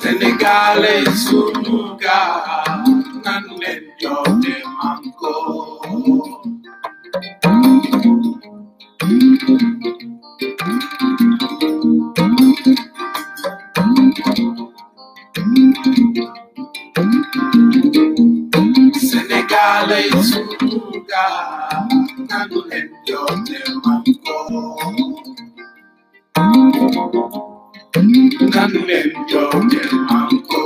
Sénégalais sunu gaal nan leen joote manko Sénégalais sunu gaal nan leen joote manko nan leen joote manko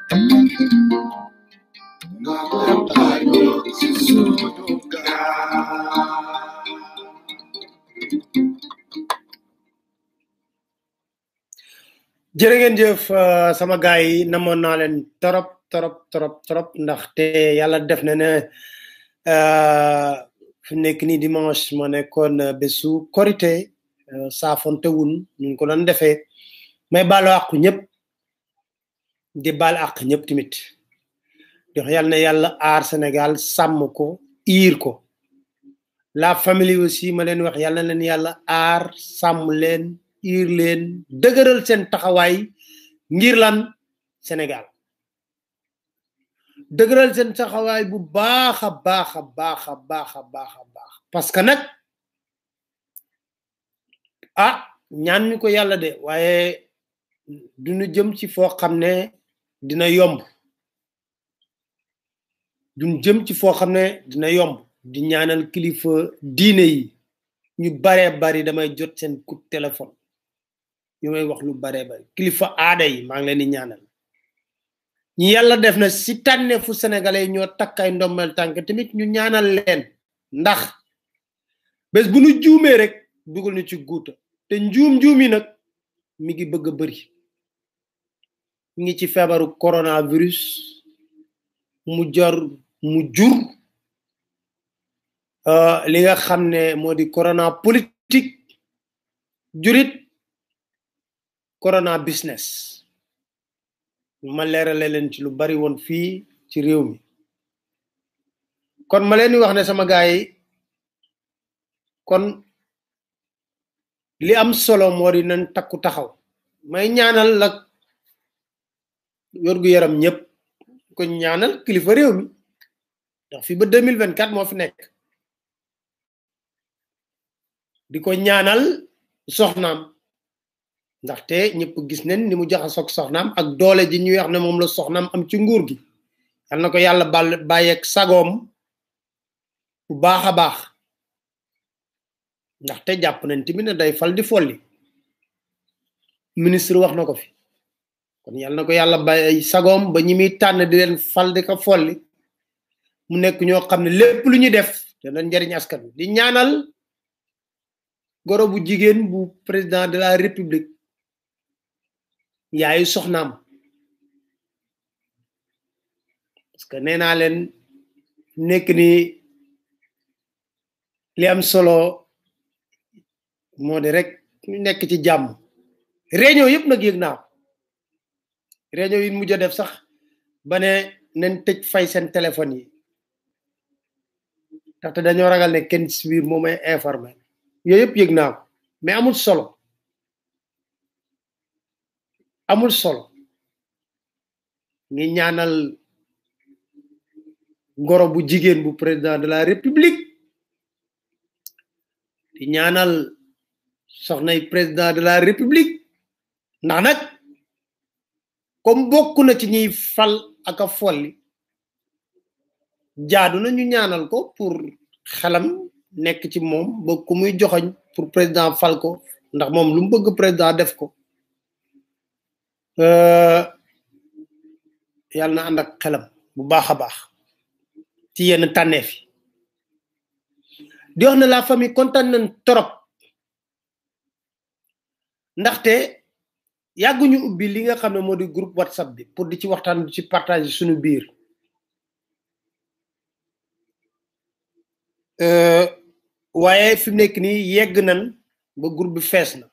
nan leen taajoo ci sunu gaal. jërë ngeen jëf sama gaay yi namoon naa leen trop ndaxte yàlla def na ne fi nekk nii dimanche moo nekkoon bésu korité saafonte wun ñu ko doon defee mais baalu àq ñëpp di baal àq ñëpp tamit dox yàlla na yàlla aar Sénégal sàmm ko iir ko la famille aussi ma leen wax yàlla na leen yàlla aar sàmm leen iir leen dëgëral seen taxawaay ngir lan Sénégal dëgëral seen taxawaay bu baax a baax parce que nag ñaan ñu ko yàlla de waaye duñu jëm ci foo xam ne dina yomb duñu jëm ci foo xam ne dina yomb di ñaanal kilifa diine yi ñu baree bari damay jot seen coup de téléphone ñu may wax lu baree bari kilifa aada yi maa ngi leen di ñaanal ñi yàlla def na si tànne fu sénégalais ñoo takkay ndombal tànk tamit ñu ñaanal leen ndax bés bu ñu juumee rek dugal ñu ci guuta te njuum yi nag mi ngi bëgg a bëri mi ngi ci feebaru coronavirus mu jur li nga xam ne moo di corona politique jurit corona business ma leerale leen ci lu bari woon fii ci réew mi kon ma leen di wax ne sama gaay yi kon li am solo moo di nañ takku taxaw may ñaanal la yorgu yaram ñëpp ko ñaanal kilifa réew mi ndax fi ba 2024 moo fi nekk di ko ñaanal soxnaam ndaxte ñëpp gis nañ ni mu jaxasoog soxnaam ak doole ji ñuy wax ne moom la soxnaam am ci nguur gi yal na ko yàlla bàyyeeg sagoom bu baax a baax ndaxte jàpp nañ tamit ne day fal di folli ministre wax na ko fi kon yal na ko yàlla bàyyi sagoom ba ñi muy tànn di leen fal di ko folli mu nekk ñoo xam ne lépp lu ñuy def te doon njariñ askan di ñaanal goro bu jigéen bu président de la république yaayu soxnaam parce que nee naa leen nekk ni li am solo moo di rek ñu nekk ci jàmm réunion yëpp nag yëg naa réunion yi mujj a def sax ba ne nañ tëj fay seen téléphone yi ndaxte dañoo ragal ne kenn ci biir moo may informé yooyu yëpp yëg naa ko mais amul solo ngi ñaanal ngoro bu jigéen bu président de la république di ñaanal soxnay président de la république ndax nag comme bokk na ci ñuy fal ak a folli jaadu na ñu ñaanal ko pour xelam nekk ci moom ba ku muy joxoñ pour président fal ko ndax moom lu mu bëgg président def ko yàlla na ànd ak xelam bu baax a baax ci yenn tànneef yi di wax ne la famille kontaan nañ trop ndaxte yàgguñu ubbi li nga xam ne moo di groupe WhatsApp bi pour di ci waxtaan di ci partage suñu biir waaye fi mu nekk nii yegg nañ ba groupe bi fees na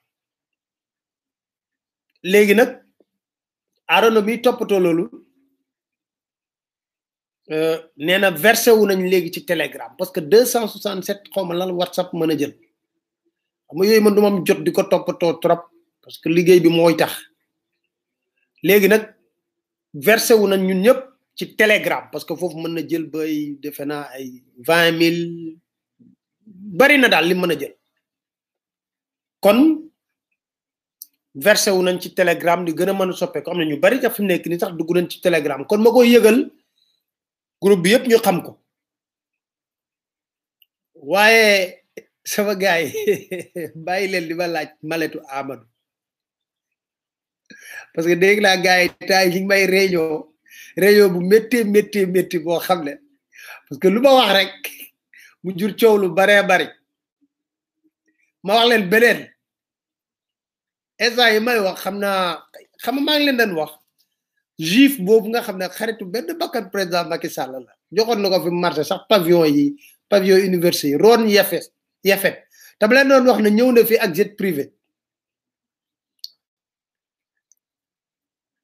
léegi nag Arona mi toppatoo loolu nee na versé wu nañ léegi ci Telegram parce que 267 xaw ma lan WhatsApp mën a jël xam nga yooyu man du ma am jot di ko toppatoo trop parce que liggéey bi mooy tax léegi nag versé wu nañ ñun ñëpp ci Telegram parce que foofu mën na jël bay defe naa ay 20 000 bari na daal li mën a jël kon versé wu nañ ci Telegram di gën a mën a soppeeku am na ñu bari ca fi mu nekk ni sax dugg nañ ci Telegram kon ma koy yëgal groupe bi yëpp ñu xam ko waaye sama gaay bàyyi leen di ma laaj maletu Amadou parce que dégg naa gaay taay yi may réunion bu métti boo xam ne parce que lu ma wax rek mu jur coow lu baree bari ma wax leen beneen instant yi may wax xam maa ngi leen doon wax juif boobu nga xam ne xaritu benn bakkan président Macky Sall la joxoon na ko fi marché sax pavillon université yi Ron Yafet tam leen doon wax ne ñëw na fi ak jet privé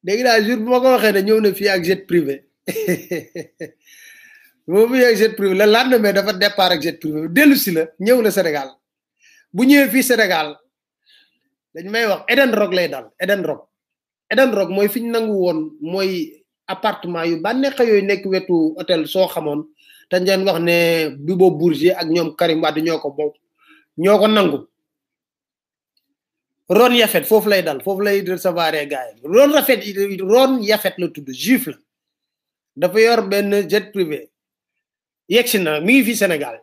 dégg naa jour bu ma ko waxee ne ñëw na fii ak jet privé boobu ak jet privé la lendemain dafa départ ak jet privé dellu si la ñëw na Sénégal bu ñëwee fii Sénégal dañ may wax Eden Rock lay dal Eden Rock mooy fi ñu nangu woon mooy appartement yu bànneex yooyu nekk wetu hôtel soo xamoon te ngeen wax ne Bibo Bourgi ak ñoom Karim Wade ñoo ko nangu Ron Yafet foofu lay dal foofu lay recevoir gars yi Ron Yafet la tudd juif la dafa yor benn jet privé yegsi na mi ngi fi Sénégal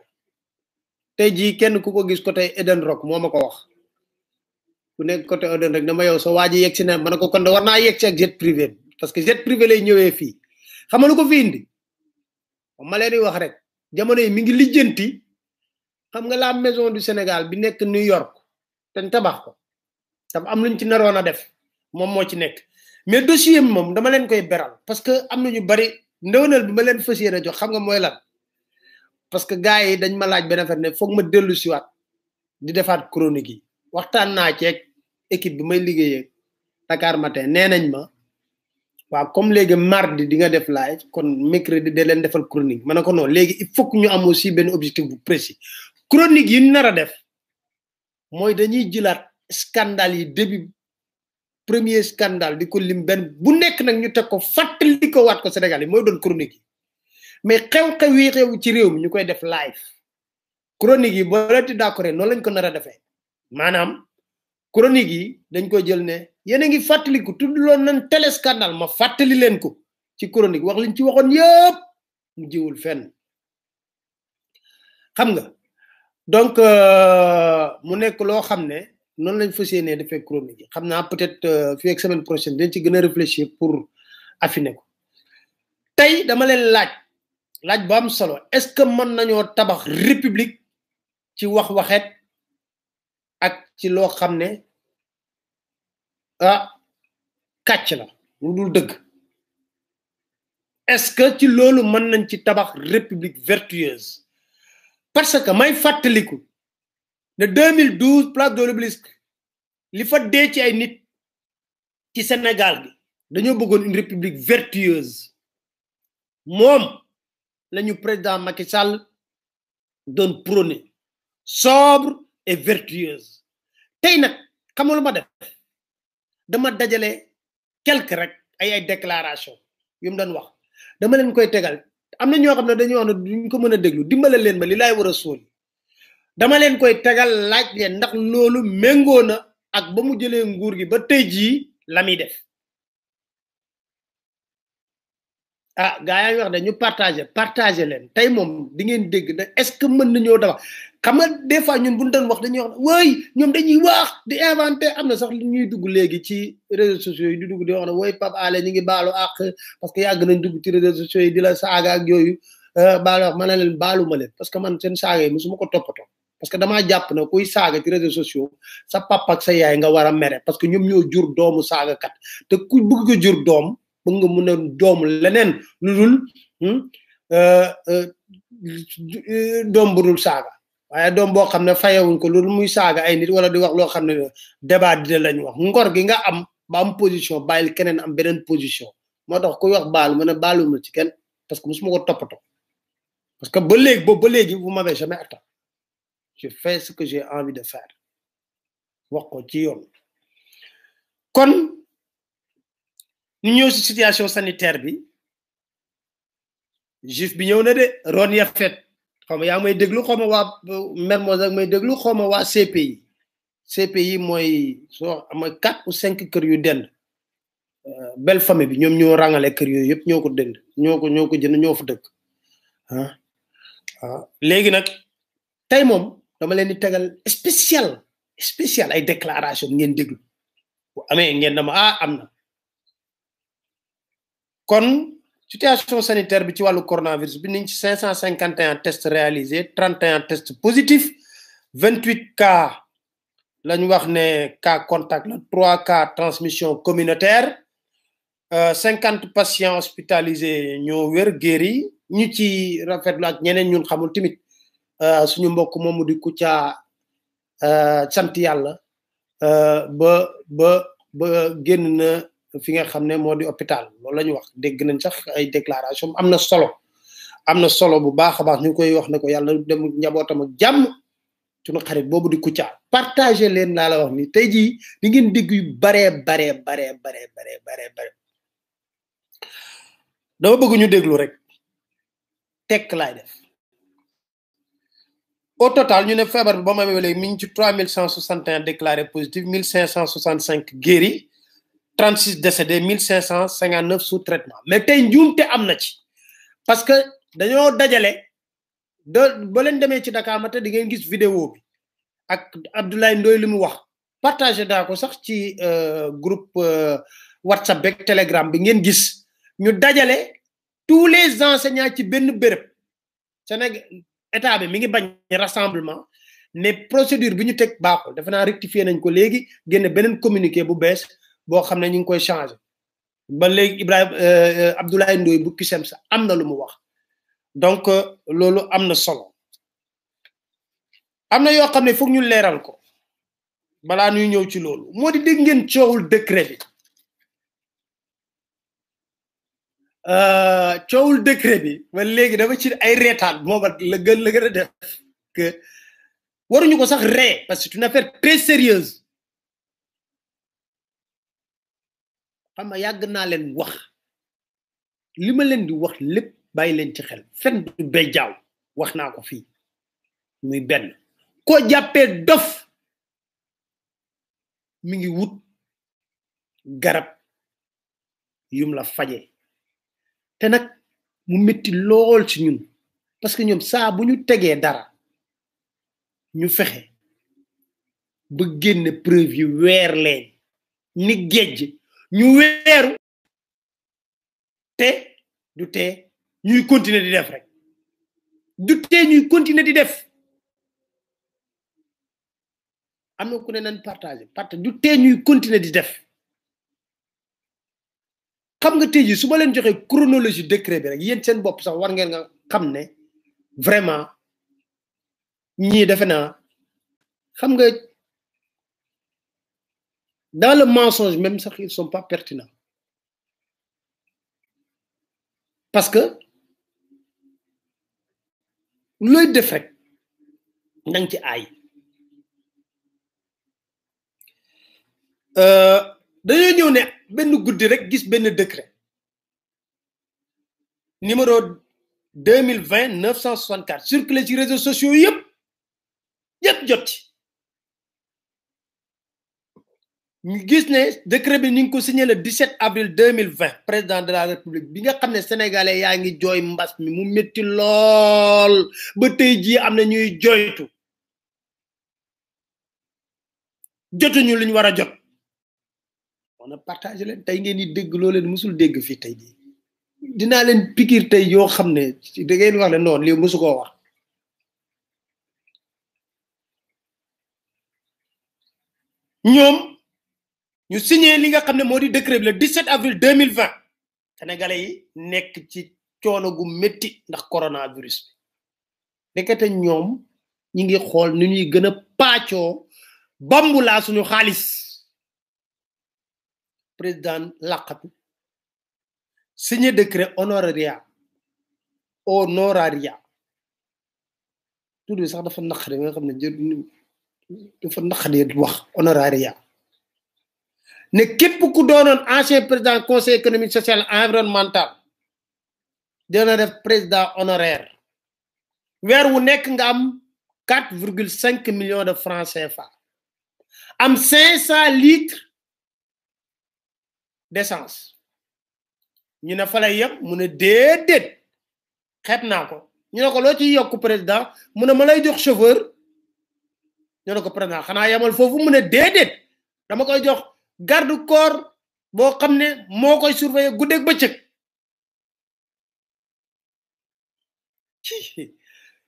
tey jii kenn ku ko gis côté Eden Rock moo ma ko wax ku nekk côté Eden rek dama yow sa waa ji yegsi na ma ne ko kon war naa yegsi ak jet privé parce que jet privé lay ñëwee fii xam nga lu ko fi indi ma leen di wax rek jamono yi mi ngi lijjanti xam nga la maison du Sénégal bi nekk New York te tabax ko dafa am luñ ci naroon a def moom moo ci nekk mais dossier moom dama leen koy beral parce que am na ñu bari ndewenal bi ma leen fas yéene jox xam nga mooy lan parce que gars yi dañ ma laaj benn affaire ne foog ma dellu siwaat di defaat chronique yi waxtaan naa ceeg équipe bi may liggéeyee Dakar Matin nee nañ ma waaw comme léegi mardi di nga def live kon mercredi de leen defal chronique ma ne ko non léegi il faut que ñu am aussi benn objectif bu précis chronique yi ñu nar a def mooy dañuy jëlaat scandale yi début premier scandale di ko lim benn bu nekk nag ñu teg ko fàttali ko waat ko Sénégal yi mooy doon chronique yi mais xew-xew yi xew ci réew mi ñu koy def live chronique yi boo leen di d'accord noonu lañ ko nar a defee maanaam chronique yi dañ koy jël ne yéen a ngi fàttaliku tudd loon nañ télé scandale ma fàttali leen ko ci chronique wax liñ ci waxoon yëpp mu jiwul fenn xam nga donc mu nekk loo xam ne noonu lañ fas yéenee defee chronique yi xam naa peut-être fii ak semaine prochaine dañ ci gën a réfléchir pour affiner ko tey dama leen laaj bu am solo est-ce que mën nañoo tabax république ci waxet ak ci loo xam ne kàcc la lu dul dëgg est-ce que ci loolu mën nañ ci tabax république vertueuse parce que may fàttaliku ne 2012 place de l'Obélisque li fa dee ci ay nit ci Sénégal bi dañoo bëggoon une république vertueuse moom lañu président Macky Sall doon prôné sobre et vertueuse tey nag xamul ma def dama dajale quelque rek ay déclaration yu mu doon wax dama leen koy tegal am na ñoo xam ne dañuy wax ne duñ ko mën a déglu dimbale leen ma li laay war a sóol dama leen koy tegal laaj leen ndax loolu méngoo na ak ba mu jëlee nguur gi ba tey jii la muy def gaa yaa ngi wax ne ñu partager leen tey moom di ngeen dégg da est-ce que mën nañoo dafa xam nga des fois ñun bu ñu doon wax dañuy wax woy ñoom dañuy wax di inventer am na sax li ñuy dugg léegi ci réseaux sociaux yi di dugg di wax ne woy Pape Alé ñu ngi baalu àq parce que yàgg nañ dugg ci réseaux sociaux yi di la saaga ak yooyu baalu wax ma ne leen baalu ma leen parce que man seen saaga yi musuma ko toppatoo parce que damaa jàpp ne kuy saaga ci réseaux sociaux sa papa ak sa yaay nga war a mere parce que ñoom ñoo jur doomu saagakat te ku bëgg ko jur doom bëgg nga mun a doomu leneen lu dul doom bu dul saaga waaye doom boo xam ne fayewuñ ko lu dul muy saaga ay nit wala di wax loo xam ne débat di lañ wax ngor gi nga am ba am position bàyyil keneen am beneen position moo tax kuy wax baal ma ne baaluma ci kenn parce que musuma ko toppatoo parce que ba léegi vous m'avez jamais atteint je fais ce que j'ai envie de faire wax ko ci yoon kon ñu ñëw ci situation sanitaire bi juif bi ñëw na de Ron Yafet xaw ma yaa may déglu xaw ma waa Mermoz ak may déglu xaw ma waa CPI mooy soo am 4 ou 5 kër yu dend belle famille bi ñoom ñoo rangale kër yooyu yëpp ñoo ko dend ñoo ko jënd ñoo fa dëkk léegi nag tey moom dama leen di tegal spécial ay déclaration ngeen déglu bu amee ngeen dama am na kon situation sanitaire bi ci wàllu coronavirus bi niñ ci 551 tests réalisés 31 tests positifs 28 cas lañ wax ne cas contact la 3 cas transmission communautaire 50 patients hospitalisés ñoo wér guéri ñu ci rafetlu ak ñeneen ñun xamul tamit suñu mbokk moomu di Kouthia sant yàlla ba génn na fi nga xam ne moo di hôpital loolu la ñu wax dégg nañ sax ay déclaration am na solo bu baax a baax ñu koy wax ne ko yàlla dem njabootam ak jàmm suñu xarit boobu di Kouthia partagé leen laa la wax ni tey jii di ngeen dégg yu bare dama bëgg ñu déglu rek tekk laay def au total ñu ne feebar bi ba ma léegi mi ngi ci 3161 déclarés positifs 1565 guéris 36 décédés 1559 sous traitement mais tey njuumte am na ci parce que dañoo dajale ba leen demee ci Dakar ma te di ngeen gis vidéo bi ak Abdoulaye Ndoye li mu wax partagé daa ko sax ci groupe WhatsApp beeg Telegram bi ngeen gis ñu dajale tous les enseignants ci benn béréb Sénégal état bi mi ngi bañ rassemblement mais procédure bi ñu teg baaxul defe naa rectifier nañ ko léegi génne beneen communiqué bu bees boo xam ne ñu ngi koy changé ba léegi Ibrahima Abdoulaye Ndoye bu kisem sa am na lu mu wax donc loolu am na solo am na yoo xam ne foog ñu leeral ko balaa ñuy ñëw ci loolu moo di dégg ngeen coowul décret bi coowul décret bi man léegi dafa ci ay reetaan mooma la gën a def que waruñu ko sax ree parce que c'est une affaire très sérieuse xam nga yàgg naa leen wax li ma leen di wax lépp bàyyi leen ci xel fen du bay jaaw wax naa ko fii muy benn koo jàppee dof mi ngi wut garab yum la faje te nag mu metti lool ci ñun parce que ñoom saa bu ñu tegee dara ñu fexe ba génne preuve yu weer leen ni géej ñu weeru te du tee ñuy continuer di def rek du tee ñuy continuer di def am na ku ne nan partager du tee ñuy continuer di def xam nga tey jii su ma leen joxee chronologie décret bi rek yéen seen bopp sax war ngeen nga xam ne vraiment ñii defe naa xam nga dans le mensonge même sax ils sont pas pertinents parce que looy def rek nang ci aay dañoo ñëw ne benn guddi rek gis benn décret numéro 2020-964 circulé ci réseaux sociaux yëpp jot ci ñu gis ne décret bi ñu ngi ko signé le 17 avril 2020 président de la république bi nga xam ne sénégalais yaa ngi jooy mbas mi mu métti lool ba tey jii am na ñuy jooytu jotuñu lu ñu war a jot on a partagé leen tey ngeen di dégg loo leen musul dégg fii tey jii dinaa leen pikiir tey yoo xam ne da ngeen wax le noonu lii musu koo wax ñoom ñu signé li nga xam ne moo di décret bi le 17 avril 2020 sénégalais yi nekk ci coono gu métti ndax coronavirus bi nekkate ñoom ñi ngi xool nu ñuy gën a paccoo bambu laa suñu xaalis président laqatu signé décret honoraria tout sax dafa naqari nga xam ne dafa naqari wax honoraria ne képp ku doonoon ancien président conseil économique social environnemental dina def président honoraire weer wu nekk nga am 4,5 millions de francs CFA am 500 litres d'essence ñu ne fa lay yem mu ne déedéet xeeb naa ko ñu ne ko loo ciy yokk président mu ne ma lay jox chauffeur ñu ne ko président xanaa yemal foofu mu ne déedéet dama koy jox garde corps boo xam ne moo koy surveiller guddeeg bëccëg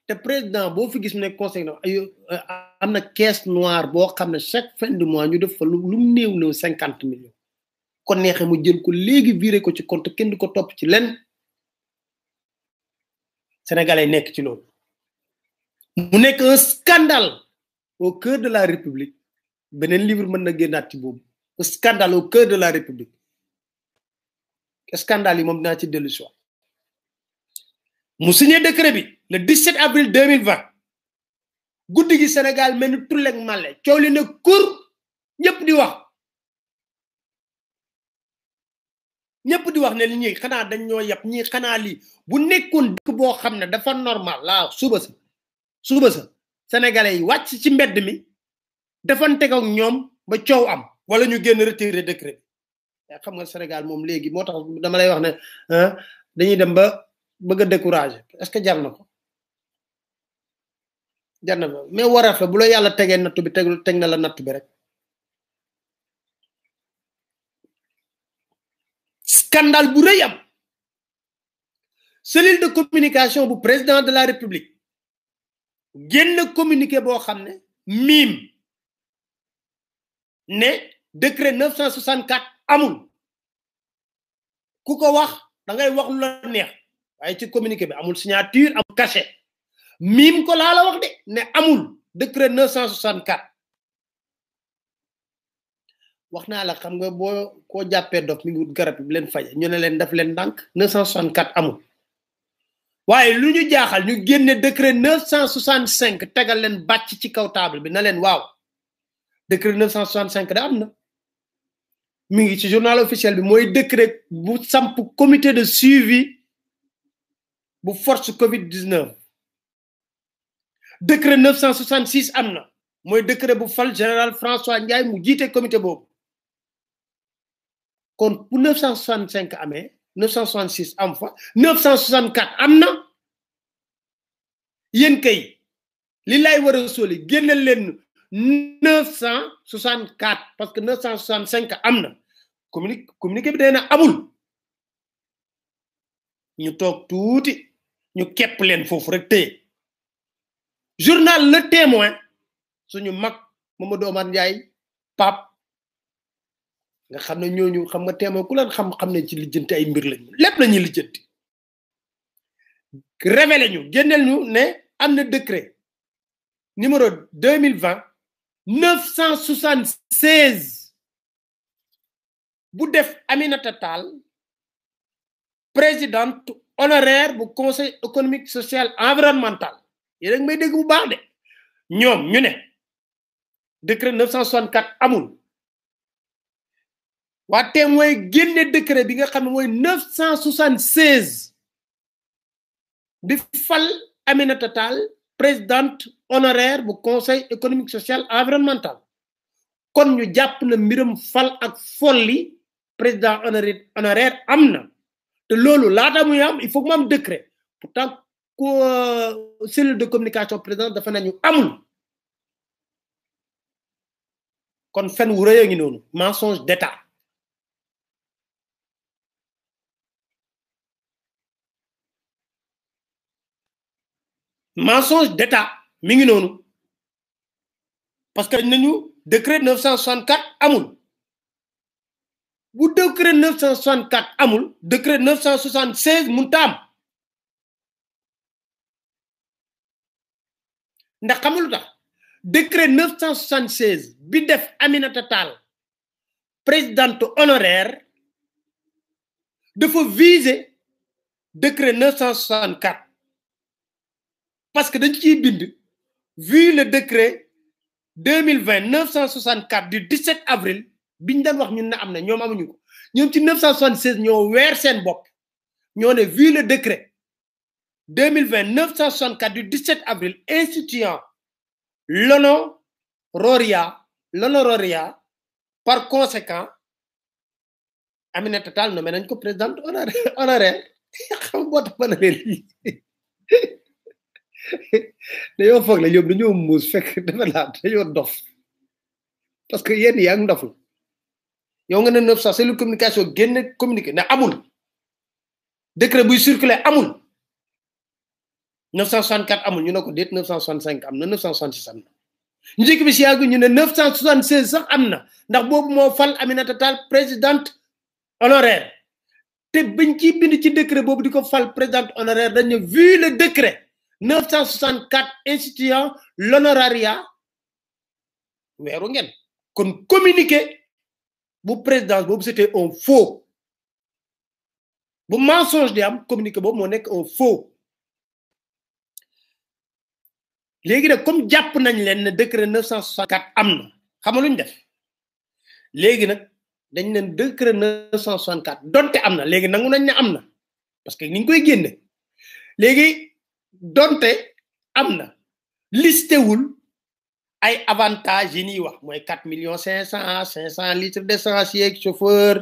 te président boo fi gis mu ne conseil am na caisse noire boo xam ne chaque fin de mois ñu def fa lu mu néew 50 millions kon neexee mu jël ko léegi viré ko ci compte kenn du ko topp ci lenn sénégalais nekk ci loolu mu nekk un scandale au cœur de la république beneen livre mën na génnaat ci boobu un scandale au cœur de la république scandale yi moom dinaa ci dellu si waat mu signé décret bi le 17 avril 2020 guddi gi Sénégal mel ni tulleeg màlle coow li ne kur ñëpp di wax ne li ñuy xanaa dañ ñoo yab ñi xanaa lii bu nekkoon dëkk boo xam ne dafa normal laa suba sa sénégalais yi wàcc ci mbedd mi defante ak ñoom ba coow am wala ñu génn retirer décret bi xam nga Sénégal moom léegi moo tax dama lay wax ne dañuy dem ba bëgg a décourager est-ce que jar na ko mais wareef la bu la yàlla tegee nattu bi teg na la nattu bi rek scandale bu rëy am cellule de communication bu président de la république génn communiqué boo xam ne ne décret 964 amul ku ko wax da ngay wax lu la neex waaye ci communiqué bi amul signature amul cachet ko laa la wax de ne amul décret 964 wax naa la xam nga boo koo jàppee dof mi ngi wut garab bi leen faje ñu ne leen daf leen ndànk 964 amul waaye lu ñu jaaxal ñu génne décret 965 tegal leen bàcc ci kaw table bi na leen waaw décret 965 da am na mi ngi ci journal officiel bi mooy décret bu samp comité de suivi bu force Covid-19 décret 966 am na mooy décret bu fal général François Ndiaye mu jiite comité boobu kon pour 965 amee 966 am fa 964 am na yéen kay li lay war a soli génneel leen 964 parce que 965 am na communiqué bi dee na amul ñu toog tuuti ñu kepp leen foofu rek téye journal Le Témoin suñu mag Mamadou Omar Ndiaye Pape nga xam ne ñooñu xam nga Témoin ku leen xam ne ci lijjanti ay mbir lañu lépp la ñuy lijjanti révélé ñu génneel ñu ne am na décret numéro 2020 976 bu def Aminata Tall présidente honoraire bu conseil économique social environnemental yéen a ngi may dégg bu baax de ñoom ñu ne décret 964 amul waa Témoin génne décret bi nga xam ne mooy 976 bi fal Aminata Tall présidente honoraire bu conseil économique social environnemental kon ñu jàpp na mbiram fal ak folli président honoraire am na te loolu laata muy am il faut que mu am décret pourtant ko cellule de communication président dafa nañu amul kon fen wu rëy a ngi noonu mensonge d'état mensonge d'état mi ngi noonu parce que nañu décret 964 amul bu décret 964 amul décret 976 mun ta am ndax xamul tax décret 976 bi def Aminata Tall présidente honoraire dafa viser décret 964 parce que dañ ciy bind vu le décret 2020-964 du 17 avril biñ daan wax ñun ne am na ñoom amuñu ko ñoom ci 976 ñoo weer seen bopp ñoo ne vu le décret 2020-964 du 17 avril instituant l'honoraria par conséquent Aminata Tall nommé nañ ko présidente honoraire xam boo tax ma ne leen lii dañoo foog la ñoom dañoo muus fekk dafa laa dañoo dof parce que yéen yaa ngi dof la yow nga ne 900 cellule communication génne communiqué ne amul décret buy circuler amul 964 amul ñu ne ko déet 965 am na 966 am na njëkk bi si yàgg ñu ne 976 sax am na ndax boobu moo fal Aminata Tall présidente honoraire te bañ ci bind ci décret boobu di ko fal présidente honoraire dañ ne vu le décret 964 instituant l'honoraria weeru ngeen kon communiqué bu présidence boobu c'était un faux bu mensonge di am communiqué boobu moo nekk un faux léegi nag comme jàpp nañ leen ne décret 964 am na xam nga lu ñu def léegi nag dañ leen décret 964 donte am na léegi nangu nañ ne am na parce que ni ñu koy génne léegi donte am na listé wul ay avantages yi ñuy wax mooy 4 millions 500 litres d'essence yeeg chauffeur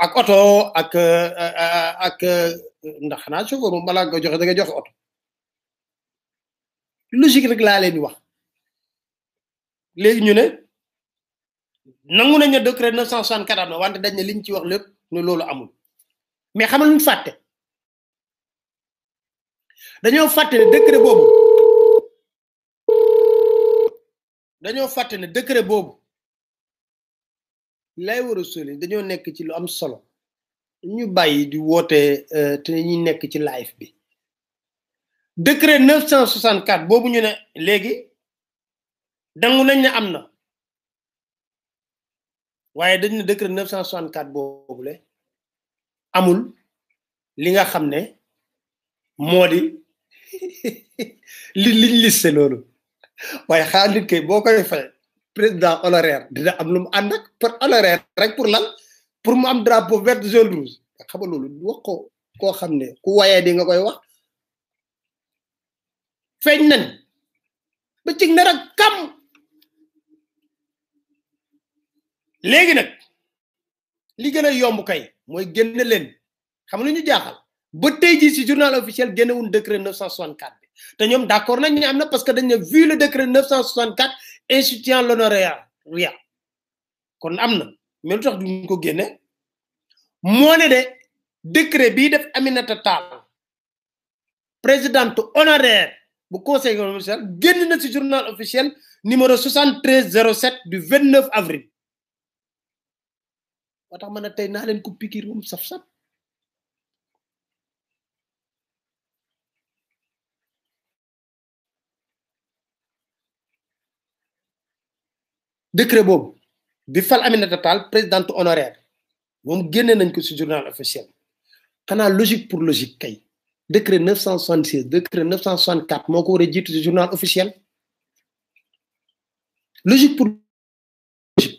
ak oto ak ndax xanaa chauffeur moom balaa nga joxe da nga joxe oto logique rek laa leen di wax léegi ñu ne nangu nañ ne décret 964 am na wante dañ ne liñ ci wax lépp ne loolu amul mais xam nga lu ñu fàtte dañoo fàtte ne décret boobu lay war a soli dañoo nekk ci lu am solo ñu bàyyi di woote te ñuy nekk ci live bi décret 964 boobu ñu ne léegi dangu nañ ne am na waaye dañ ne décret 964 boobu le amul li nga xam ne moo di liñ liste loolu waaye xaar nit kay boo koy fay président honoraire dina am lu mu ànd ak pour honoraire rek pour lan pour mu am drapeau vert jaune rouge xam nga loolu wax ko koo xam ne ku wayee di nga koy wax feeñ nañ ba cig nar ak kam léegi nag li gën a yomb kay mooy génne leen xam lu ñu jaaxal ba tey jii ci journal officiel génnewuñ décret 964 bi te ñoom d'accord nañ ne am na parce que dañ ne vu le décret 964 instituant l'honoraria kon am na mais lu tax duñ ko génne moo ne de décret bii def Aminata Tall présidente honoraire bu conseil officiel génn na ci journal officiel numéro 7307 du 29 avril moo tax man a tey naa leen ko pikir moom saf-saf décret boobu bi fal Aminata Tall présidente honoraire moom génne nañ ko ci journal officiel xanaa logique pour logique kay décret 966 décret 964 moo ko war a jiitu ci journal officiel logique pour logique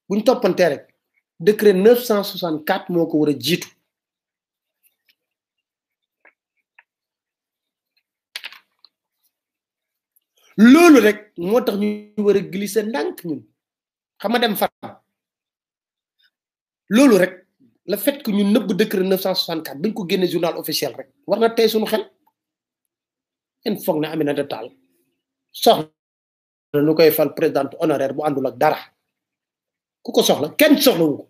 bu ñu toppantee rek décret 964 moo ko war a jiitu loolu rek moo tax ñu war a glisser ndànk ñun xam nga dem far loolu rek le fait que ñu nëbb décret 964 bañ ko génne journal officiel rek war na tey suñu xel en foog ne Aminata Tall soxla nu koy fal présidente honoraire bu àndul ak dara ku ko soxla kenn soxlawu ko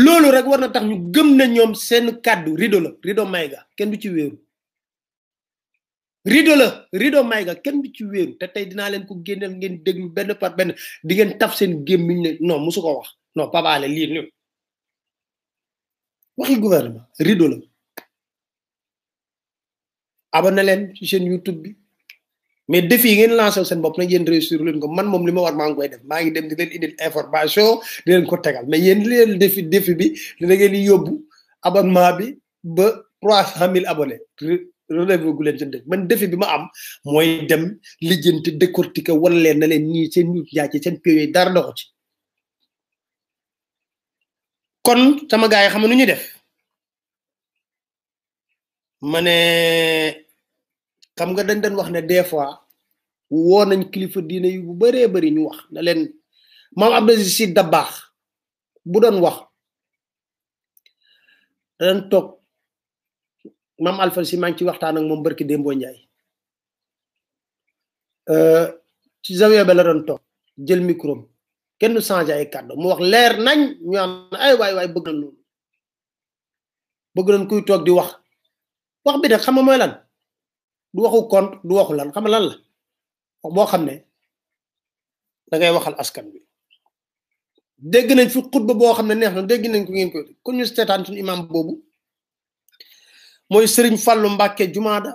loolu rek war na tax ñu gëm na ñoom seen kàddu rido mayga kenn du ci wéeru rido mayga kenn du ci wéeru te tey dinaa leen ko génneel ngeen déglu benn par benn di ngeen taf seen gémmiñ ne non musu ko wax non pabaale lii ni waxi gouvernement rido la abonné leen ci chaîne YouTube bi mais défi yi ngeen lancé seen bopp nag yéen réussir leen ko man moom li ma war maa ngi koy def maa ngi dem di leen indil information di leen ko tegal mais yéen leen défi bi dina ngeen di yóbbu abonnement bi ba 300 000 abonnés relevé gu leen seen def man défi bi ma am mooy dem lijjanti décortiquer wan leen na leen ñii seen ñu yaa ci seen PV dara doxu ci kon sama gars yi xam nu ñuy def ma ne xam nga dañ wax ne des fois woo nañ kilifa diine yu bu bëree bëri ñu wax na leen maam Abdou Aziz Sy Dabakh bu doon wax dañ toog maam Alpha Sy maa ngi ci waxtaan ak moom barki Dembo Ndiaye ci zawiya ba la doon toog jël micro kenn changé ay kàddu mu wax leer nañ ñu am ay waay bëgg nañ loolu bëgg nañ kuy toog di wax bi nag xam nga mooy lan du waxu compte du waxu lan xam lan la wax boo xam ne da ngay waxal askan bi dégg nañ fi xutba boo xam ne neex na dégg nañ ko ngeen ko ku ñu seetaan suñu imam boobu mooy Serigne Fallou Mbacke Jumaada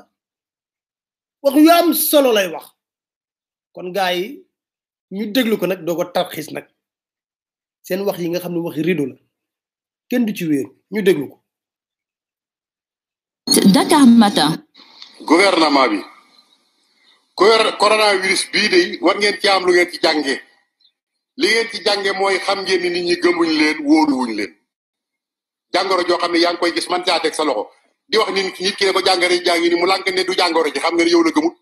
wax yu am solo lay wax kon gars yi ñu déglu ko nag doo ko tarxis nag seen wax yi nga xam ne waxi rido la kenn du ci wéeru ñu déglu ko. Dakar Matin. gouvernement bi coronavirus bii de war ngeen ci am lu ngeen ci jànge li ngeen ci jànge mooy xam ngeen ni nit ñi gëmuñ leen wóoluwuñ leen jàngoro joo xam ne yaa ngi koy gis man caa teg sa loxo di wax ni nit ki ne ko jàngoro ji jàngi ni mu lànk ne du jàngoro ji xam nga ne yow la gëmut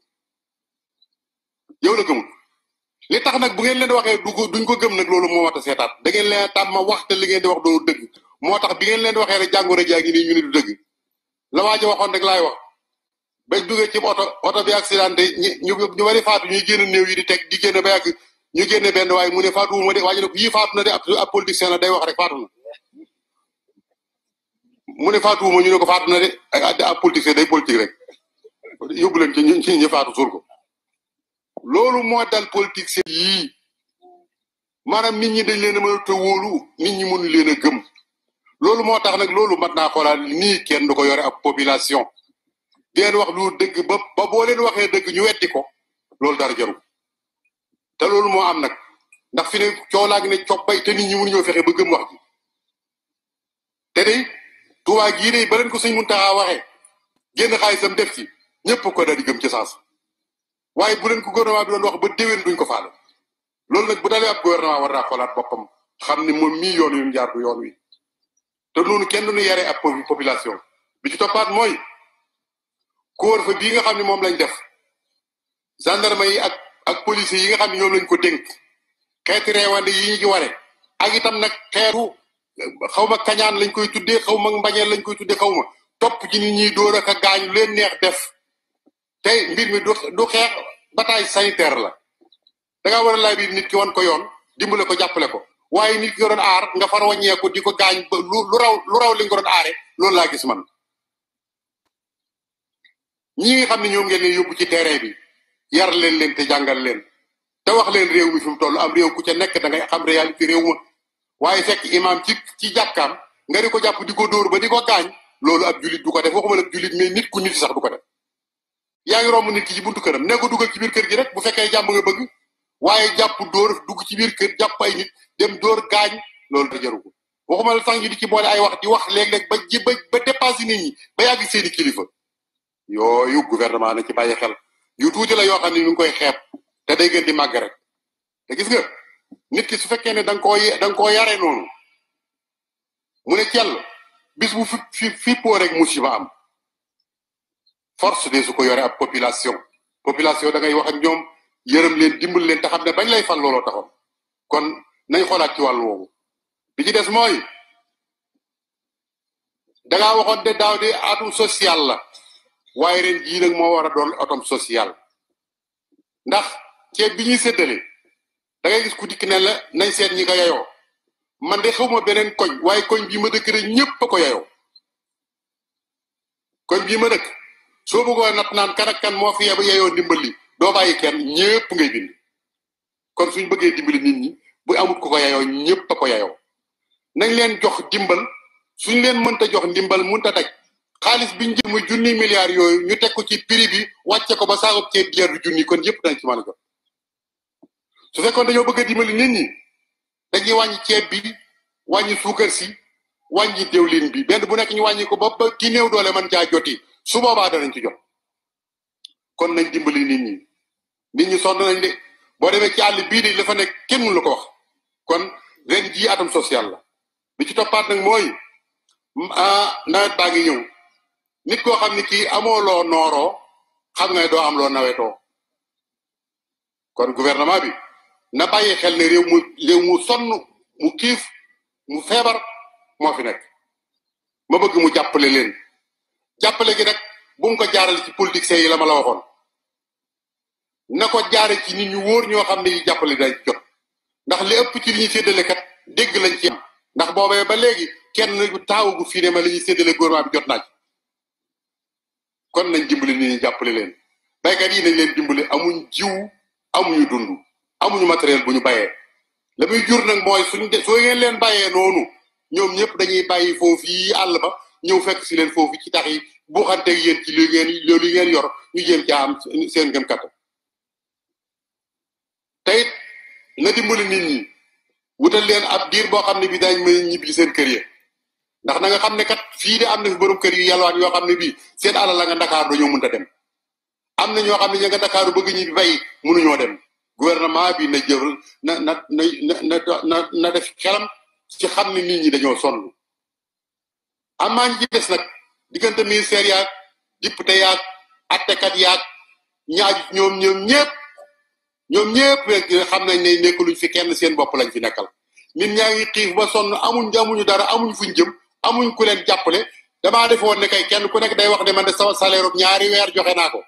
li tax nag bu ngeen leen waxee duñ ko gëm nag loolu moo mat a seetaat da ngeen leen tàmm ma wax te li ngeen di wax doo dëgg moo tax bi ngeen leen waxee rek jàngoro jaa ngi nii ñu ne du dëgg la waa ji waxoon rek laay wax bañ duggee ci oto bi accidenté ñu bari faatu ñuy génn néew yi di teg di génn ba yàgg ñu génne benn waaye mu ne faatu wu ma de waa ji ne ko yii faatu na de ab politicien la day wax rek faatu na mu ne faatu wu ma ñu ne ko faatu na de ab politicien day politique rek yóbbu leen ci ñi faatu suul ko loolu moo dal politicien yii maanaam nit ñi dañ leen a mën a wóolu nit ñi mënu leen a gëm loolu moo tax nag loolu mat naa xoolaat nii kenn du ko yore ab population di leen wax lu dëgg ba boo leen waxee dëgg ñu weddi ko loolu dara jaru te loolu moo am nag ndax fi ne coolaa ngi ne coppay te nit ñi mënuñoo fexe ba gëm wax ji te day Tuubaa gii day ba leen ko Sëñ Muntaxa waxee génn xaalisam def ci ñëpp ko daal di gëm ci saas waaye bu leen ko gouvernement bi doon wax ba déwén duñ ko faale loolu nag bu dalee ab gouvernement war naa xoolaat boppam xam ne moom mii yoon wi mu jaar du yoon wi te noonu kenn du ñu yare ab population bi ci toppaat mooy couvre-feu bii nga xam ne moom lañ def gendarme yi ak police yi nga xam ne ñoom lañ ko dénk xeeti reewande yi ñu ci ware ak itam nag xeetu xaw ma kañaan lañ koy tuddee xaw ma mbañeel lañ koy tuddee xaw ma topp ci nit ñi dóor ak a gaañ lu leen neex def te mbir mi du xeex bataille sanitaire la da ngaa war a laaj biir nit ki wan ko yoon dimbale ko jàppale ko waaye nit ki nga doon aar nga far wàññeeku di ko gaañ ba lu raw li nga doon aare loolu laa gis man ñi nga xam ne ñoom ngeen leen yóbbu ci terrain bi yar leen te jàngal leen te wax leen réew mi fi mu toll am réew ku ca nekk da ngay xam réalité réew ma waaye fekk imam ci jàkkaam nga di ko jàpp di ko dóor ba di ko gaañ loolu ab julit du ko def waxuma la julit mais nit ku nit sax du ko def yaa ngi romb nit ki ci buntu këram ne ko dugal ci biir kër gi rek bu fekkee jàmm nga bëgg waaye jàpp dóor dugg ci biir kër jàpp ay nit dem dóor gaañ loolu da jaru ko waxuma la sax ñu di ci boole ay wax di wax léeg-léeg ba dépassé nit ñi ba yàgg seeni kilifa yooyu gouvernement na ci bàyyi xel yu tuuti la yoo xam ne ñu ngi koy xeeb te day gën di màgg rek te gis nga nit ki su fekkee ne da nga koo yare noonu mu ne cell bis bu fippoo rek musiba am force de su ko yore ab population da ngay wax ak ñoom yërëm leen dimbal leen te xam ne bañ lay fal looloo taxoon kon nañ xoolaat ci wàllu woowu bi ci des mooy dangaa waxoon de daaw de atum social la waaye ren jii nag moo war a doon atom social ndax ceeb bi ñuy séddale da ngay gis ku dikk ne la nañ seet ñi ko yayoo man de xawma beneen koñ waaye koñ bii ma dëkk rek ñëpp a ko yayoo koñ bii ma dëkk soo bëggoo nat naan kan ak kan moo fi yayoo ndimbal li doo bàyyi kenn ñëpp ngay bind kon suñ bëggee dimbali nit ñi bu amut ko yayoo ñëpp a ko yayoo nañ leen jox dimbal suñ leen mënta jox ndimbal mënta daj xaalis biñ jël muy junni milliards yooyu ñu teg ko ci prix bi wàcce ko ba saako ceeb jeer du junni kon yëpp dañ ci mën a jot su fekkoon dañoo bëgg a dimbali nit ñi dañuy wàññi ceeb bi wàññi suukar si wàññi diwlin bi benn bu nekk ñu wàññi ko ba ki néew doole mën caa joti su boobaa danañ ci jot kon nañ dimbali nit ñi sonn nañ de boo demee ci àll bii de la fa nekk kenn mënu la ko wax kon ren jii atam social la bi ci toppaat nag mooy nawet baa ngi ñëw nit koo xam ne kii amoo loo nooroo xam nga ne doo am loo nawetoo kon gouvernement bi na bàyyi xel ne réew mu sonn mu kiif mu feebar moo fi nekk ma bëgg mu jàppale leen jàppale gi nag bu mu ko jaarale ci politiciens yi la ma la waxoon na ko jaare ci nit ñu wóor ñoo xam ne yi jàppale dañ jot ndax li ëpp ci li ñuy séddale kat dégg lañ ci am ndax boobee ba léegi kenn taawagu fii ne ma li ñuy séddale gouvernement bi jot naa ci kon nañ dimbali nit ñi jàppale leen baykat yi nañ leen dimbali amuñ jiw amuñu dund amuñu matériel bu ñu bayee la muy jur nag mooy soo ngeen leen bàyyee noonu ñoom ñëpp dañuy bàyyi foofu yi àll ba ñëw fekk si leen foofu ci tax yi bu xanteeg yéen ci loolu ngeen yor ñu jéem caa am seen gëm kattan te it na dimbali nit ñi wutal leen ab diir boo xam ne bi daañ mën a ñibbi seen kër yi ndax na nga xam ne kat fii de am na fi borom kër yu yalwaan yoo xam ne bii seen alal la nga Dakar dañoo mënta dem am na ñoo xam ne ña nga Dakar bëgg ñibbi bay mënuñoo dem gouvernement bi na jël na def xelam ci xam ne nit ñi dañoo sonn amaa ñi ci des nag diggante ministère yaag député yaag attekat yaag ñaaju ñoom ñëpp xam nañ ne nekkuluñ fi kenn seen bopp lañ fi nekkal nit ñaa ngi xiif ba sonn amuñu dara amuñ fuñ jëm amuñ ku leen jàppale damaa defoon ne kay kenn ku nekk day wax ne man de sama salaire bu 2 weer joxe naa ko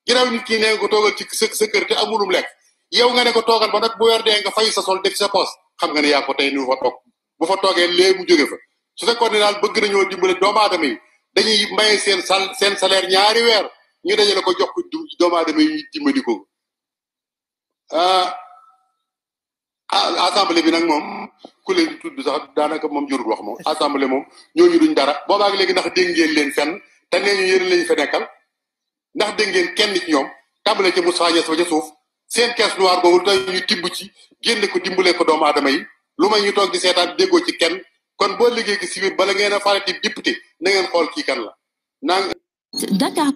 ginnaaw nit ki ne nga ko toogal ci sa kër te amulum lekk yow nga ne ko toogal ba nag bu weer dee nga fay sa sol def sa poos xam nga ne yaa ko tey ni fa toog bu fa toogee lee mu jóge fa su fekkoon ne daal bëgg nañoo dimbale doomu aadama yi dañuy maye seen salaire 2 weer ñu dajale ko jox ko doomu aadama yi dimbali ko assemblée bi nag moom ku leen tudd sax daanaka moom jurul wax moom assemblée moom ñooñu duñ dara boobaag léegi ndax dégg ngeen leen fenn te nee ñu yéen lañu fa nekkal ndax dégg ngeen kenn ci ñoom tàmbale ca Moussa Niass ba ca suuf seen caisse noire boobu tey ñu tibb ci génne ko dimbale ko doomu aadama yi lu may ñu toog di seetaan déggoo ci kenn kon boo liggéey gi si biir bala ngeen a farati député na ngeen xool kii kan la naa Dakar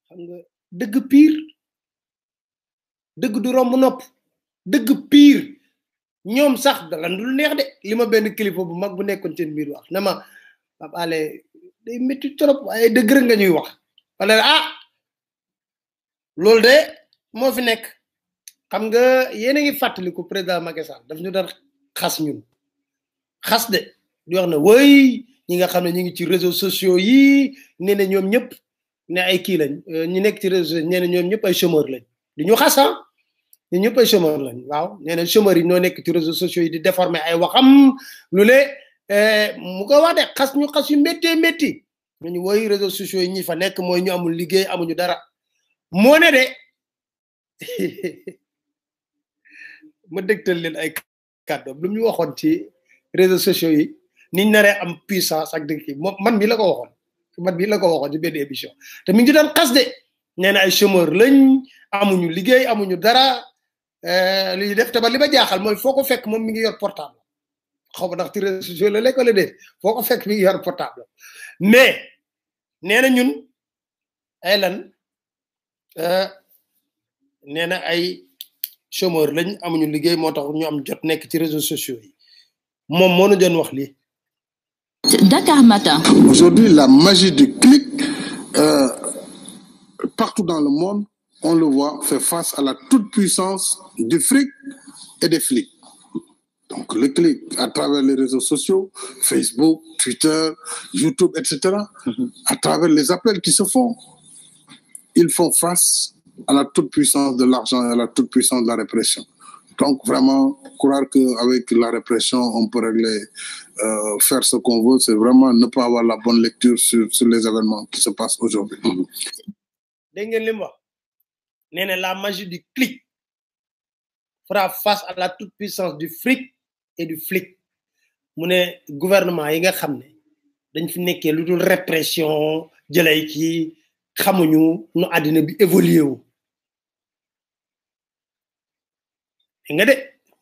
xam nga dëgg pire dëgg du romb nopp dëgg pire ñoom sax dala dul neex de li ma benn kilifa bu mag bu nekkoon seen biir wax na ma Pape Alé day métti trop waaye dëgg rek nga ñuy wax wala loolu de moo fi nekk xam nga yéen a ngi fàttaliku président Macky Sall daf ñu daan xas ñun xas de di wax na wëy ñi nga xam ne ñu ngi ci réseaux sociaux yi nee na ñoom ñëpp ne ay kii lañ ñu nekk ci réseaux sociaux nee na ñoom ñëpp ay chômeur lañ di ñu xas ñu ñëpp ay chômeur lañ waaw nee na chômeur yi ñoo nekk ci réseaux sociaux yi di déformer ay waxam lu le mu ko wax de xas ñu xas yu métti ñu woy réseaux sociaux yi ñi fa nekk mooy ñu amul liggéey amuñu dara moo ne de ma dégtal leen ay kàddu lu ñu waxoon ci réseaux sociaux yi niñ naree am puissance ak dëkk moom man mi la ko waxoon ci benn émission te mi ngi doon xas de nee na ay chômeur lañ amuñu liggéey amuñu dara li ñu def te ba li ma jaaxal mooy foo ko fekk moom mi ngi yor portable xaw ma ndax ci réseaux sociaux la lekk wala déet foo ko fekk mi ngi yor portable mais nee na ñun ay lan nee na ay chômeur lañ amuñu liggéey moo tax ñu am jot nekk ci réseaux sociaux yi moom moo nu doon wax lii. Dakar Matin. Aujourd'hui, la magie du clic, partout dans le monde, on le voit, fait face à la toute-puissance du fric et des flics. Donc, le clic à travers les réseaux sociaux, Facebook, Twitter, YouTube, etc., à travers les appels qui se font, ils font face à la toute-puissance de l'argent et à la toute-puissance de la répression. Donc, vraiment, croire qu'avec la répression, on peut régler, faire ce qu'on veut, c'est vraiment ne pas avoir la bonne lecture sur les événements qui se passent aujourd'hui. La magie du clic fera face à la toute-puissance du fric et du flic. Mu ne gouvernement yi nga xam ne dañ fi nekkee lu dul répression jëlay ki xamuñu nu àddina bi évolué wu nga de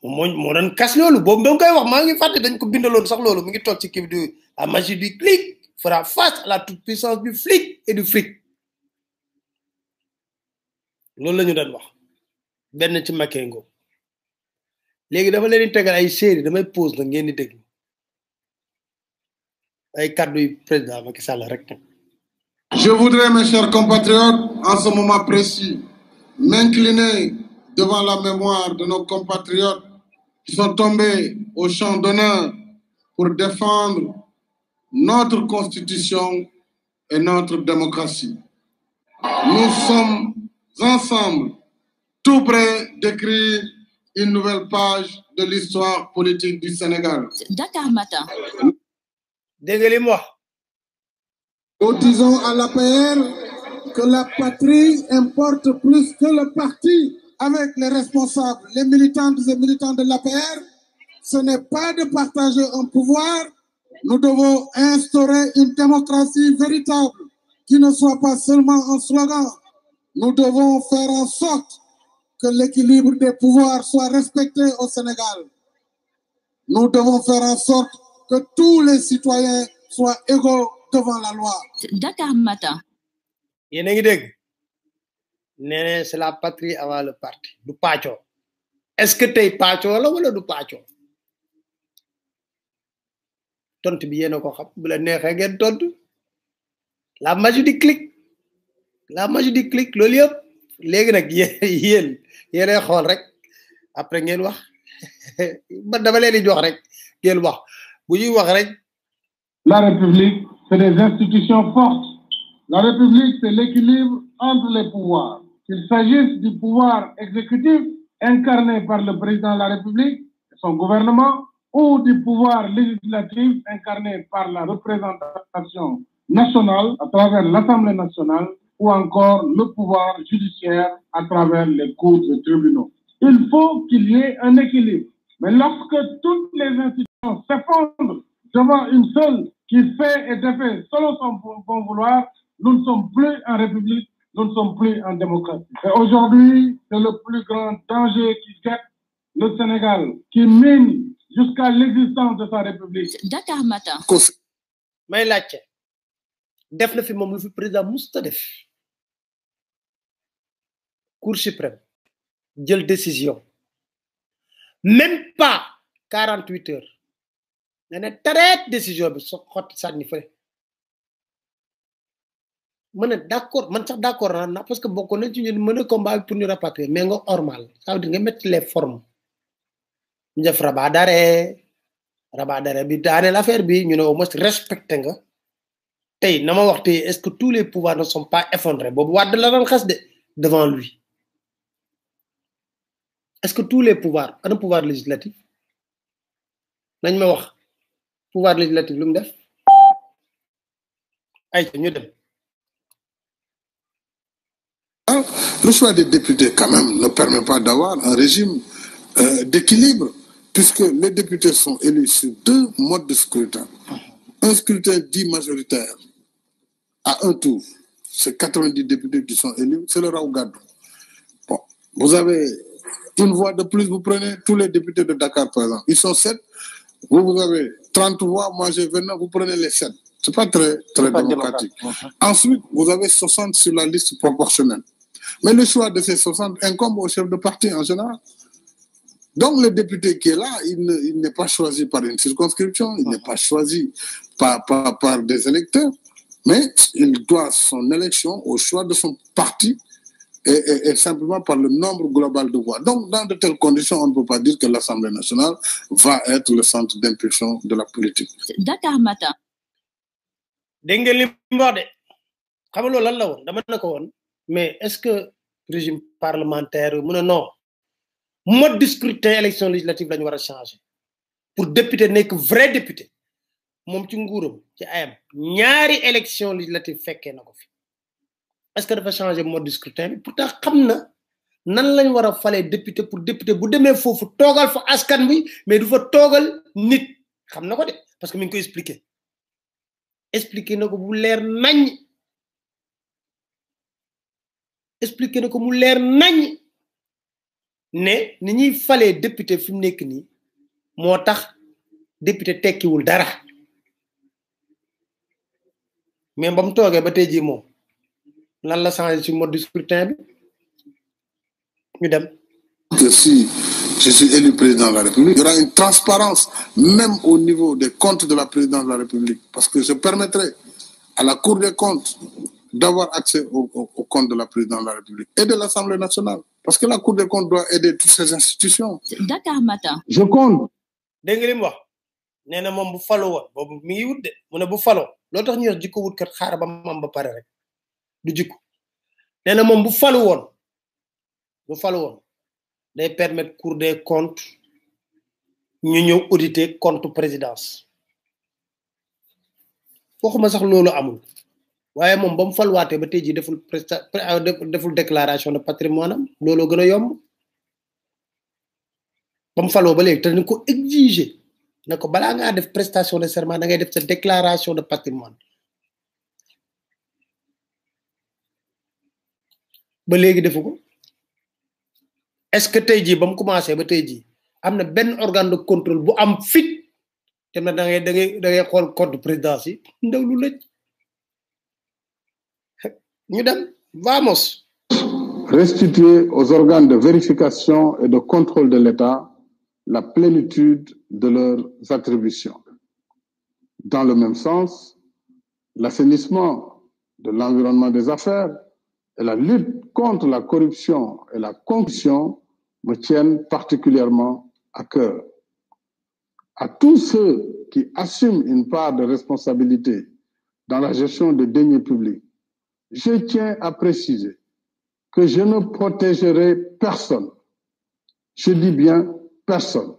moo doon kas loolu boobu danga koy wax maa ngi fàtte dañ ko bindaloon sax loolu mu ngi toog ci kii du la magie du clic fera face à la toute puissance du flic et du fric loolu la ñu doon wax benn ci Makengo léegi dafa leen di tegal ay série damay pause nag ngeen di déglu ay kàddu yu président Macky Sall rek nag. Je voudrais, mes chers compatriotes, en ce moment précis, m'incliner devant la mémoire de nos compatriotes qui sont tombés au champ d'honneur pour défendre notre constitution et notre démocratie. Nous sommes ensemble tout près d'écrire une nouvelle page de l'histoire politique du Sénégal. Dakar Matin. Nous disons à l'APR que la patrie importe plus que le parti. Avec les responsables, les militantes et militants de l'APR, ce n'est pas de partager un pouvoir. Nous devons instaurer une démocratie véritable qui ne soit pas seulement un slogan. Nous devons faire en sorte que l'équilibre des pouvoirs soit respecté au Sénégal. Nous devons faire en sorte que tous les citoyens soient égaux devant la loi. Dakar Matin. C'est la patrie avant le parti. Du pacho. Est-ce que t'es pacho là ou du pacho? Tontu bi yéna ko xam bu la nexé ngeen tontu. La magie du clic. La magie du clic loolu yëpp léegi nag yéen xool rek après ngeen wax man dama leen di jox rek ngeen wax bu ñuy wax rek. La République, c'est des institutions fortes. La République, c'est l'équilibre entre les pouvoirs. Qu'il s'agisse du pouvoir exécutif incarné par le président de la République et son gouvernement ou du pouvoir législatif incarné par la représentation nationale à travers l'Assemblée nationale ou encore le pouvoir judiciaire à travers les cours et tribunaux. Il faut qu'il y ait un équilibre. Mais lorsque toutes les institutions s'effondrent devant une seule qui fait et défait selon son bon vouloir, nous ne sommes plus en République, nous ne sommes plus en démocratie. Et aujourd'hui, c'est le plus grand danger qui guette le Sénégal, qui mine jusqu'à l'existence de sa République. Dakar Matin. may laajte def na fi moom lu fi président musta def Cour suprême jël décision même pas 48 heures nga ne tareet décision bi so xotti sànni fële ma ne d'accord man sax d'accord naa parce que bokk nañ ci ñun mën a combat pour ñu rapatrier mais nga normal ça veut dire nga mettre les formes ñu def rabat d'arrêt bi daane l'affaire bi ñu ne au moins respecté nga tey na ma wax tey est-ce que tous les pouvoirs ne sont pas effondrés boobu Wade la doon xas de devant lui est-ce que tous les pouvoirs un pouvoir législatif nañ ma wax pouvoir législatif lu mu def ay ñu dem. Le choix des députés, quand même, ne permet pas d'avoir un régime d'équilibre, puisque les députés sont élus sur deux modes de scrutin. Un scrutin dit majoritaire à un tour, c'est 90 députés qui sont élus, c'est le Raougadou. Bon, vous avez une voix de plus, vous prenez tous les députés de Dakar, par exemple. Ils sont 7, vous avez 30 voix, moi j'ai 29, vous prenez les 7. C'est pas très démocratique. Ensuite, vous avez 60 sur la liste proportionnelle. Mais le choix de ces 60 incombe au chef de parti en général. Donc le député qui est là, il n'est pas choisi par une circonscription, il n'est pas choisi par des électeurs, mais il doit son élection au choix de son parti et simplement par le nombre global de voix. Donc dans de telles conditions, on ne peut pas dire que l'Assemblée nationale va être le centre d'impulsion de la politique. Dakar Matin. dégg nga li mu wax de xam nga loolu lan la woon dama na ko woon mais est-ce que régime parlementaire mu ne non mode de scrutin élection législative la ñu war a changer pour député nekk vrai député moom ci nguuram ci ayam ñaari élection législative fekkee na ko fi est-ce que dafa changer mode de scrutin bi pourtant xam na nan lañ war a falee député pour député bu demee foofu toogal fa askan bi mais du fa toogal nit xam na ko de parce que mi ngi koy expliquer expliqué na ko bu leer nañ expliqué na ko mu leer nañ ne ni ñuy falee député fi mu nekk nii moo tax député tekkiwul dara mais ba mu toogee ba tey jii moom lan la changé ci mode de scrutin bi ñu dem. Que si je suis élu président de la République, il y aura une transparence même au niveau des comptes de la présidence de la République, parce que je permettrai à la Cour des comptes d'avoir accès aux comptes de la présidence de la République et de l'Assemblée nationale, parce que la Cour des comptes doit aider toutes ces institutions. Dakar Matin. Je compte. dégg nga li mu wax nee na moom bu faloo woon boobu mi ngi wut de mu ne bu faloo loolu tax ñu wax jikko wut kat xaar ba mam ba pare rek du jikko nee na moom bu falu woon day permettre Cour des comptes ñu ñëw auditer compte présidence waxuma sax loolu amul waaye moom ba mu faluwaatee ba tey jii deful déclaration de patrimoine am looloo gën a yomb ba mu faloo ba léegi te ni ko exiger na ko balaa ngaa def prestation de serment da ngay def sa déclaration de patrimoine ba léegi defu ko est-ce que tey jii ba mu commencé ba tey jii am na benn organe de contrôle bu am fit te na da ngay xool compte présidence yi ndaw lu lëj ñu dem vamos. Restituer aux organes de vérification et de contrôle de l'État la plénitude de leurs attributions. Dans le même sens, l'assainissement de l'environnement des affaires et la lutte contre la corruption et la corruption me tiennent particulièrement à cœur. À tous ceux qui assument une part de responsabilité dans la gestion des deniers publics, je tiens à préciser que je ne protégerai personne. Je dis bien personne.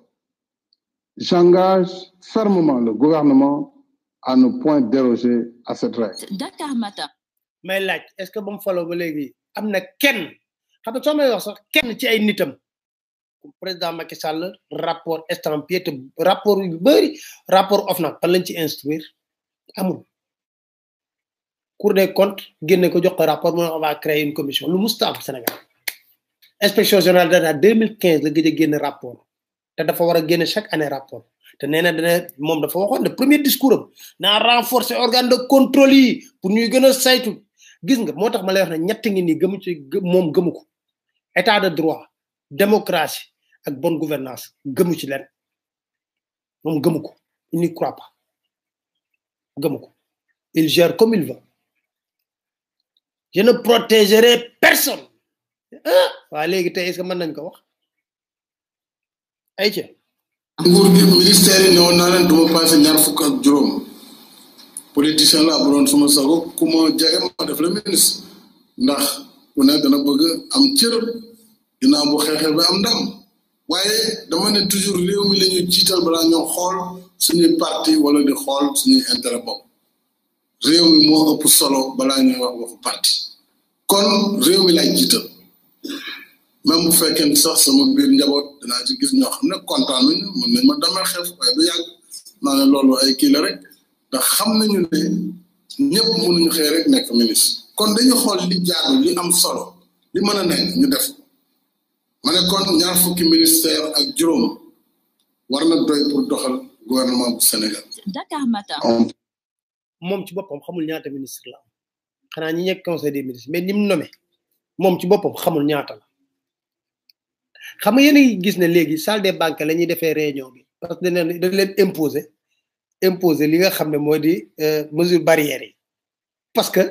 J'engage fermement le gouvernement à ne point déroger à cette règle. Dakar Matin. may laaj est-ce que ba mu faloo ba léegi am na kenn xam nga soo may wax sax kenn ci ay nitam président Macky Sall rapport estampillé te rapport yu bëri rapport OFNAC fan lañ ci instruire amul Cour des comptes génne ko jox ko rapport mu on va créer une commission lu musta am Sénégal inspection générale d'État 2015 la gëj a génne rapport te dafa war a génne chaque année rapport te nee na dana moom dafa waxoon le premier discours am naa renforcer organe de contrôle yi pour ñuy gën a saytu gis nga moo tax ma lay wax ne ñett ngi nii gëmu ci moom gëmu ko état de droit démocratie ak bonne gouvernance gëmu ci leen moom gëmu ko il n'y croit pas gëmu ko il gère comme il veut je ne protégerai personne ah waa léegi tey est-ce que mën nañ ko wax ay ci nguur gi ministère yi ñëwoon naa leen duma passé ñaar fukk ak juróom politicien la bu doon suma sago ku ma jege ma def la ministre ndax ku ne dana bëgg am cër ginnaaw bu xeexee ba am ndam waaye dama ne toujours réew mi la ñuy jiital balaa ñoo xool suñuy parti wala di xool suñuy intérêt bopp réew mi moo ëpp solo balaa ñuy wax waxu parti kon réew mi lay jiital même bu fekkee sax sama biir njaboot dinaa ci gis ñoo xam ne kontaan nañu mën nañ ma damay xeef waaye du yàgg naa ne loolu ay kii la rek ndax xam nañu ne ñëpp mënuñu xëy rek nekk ministre kon dañu xool li jaadu li am solo li mën a nekk ñu def ma ne kon ñaar fukki ministère ak juróom war na doy pour doxal gouvernement bu Sénégal. Dakar Matin. moom ci boppam xamul ñaata ministre la xanaa ñi nekk conseil des ministres mais ni mu nommé moom ci boppam xamul ñaata la xam nga yéen a ngi gis ne léegi salle des banques la ñuy defee réunion bi parce que dañ leen imposer li nga xam ne moo di mesure barrière yi parce que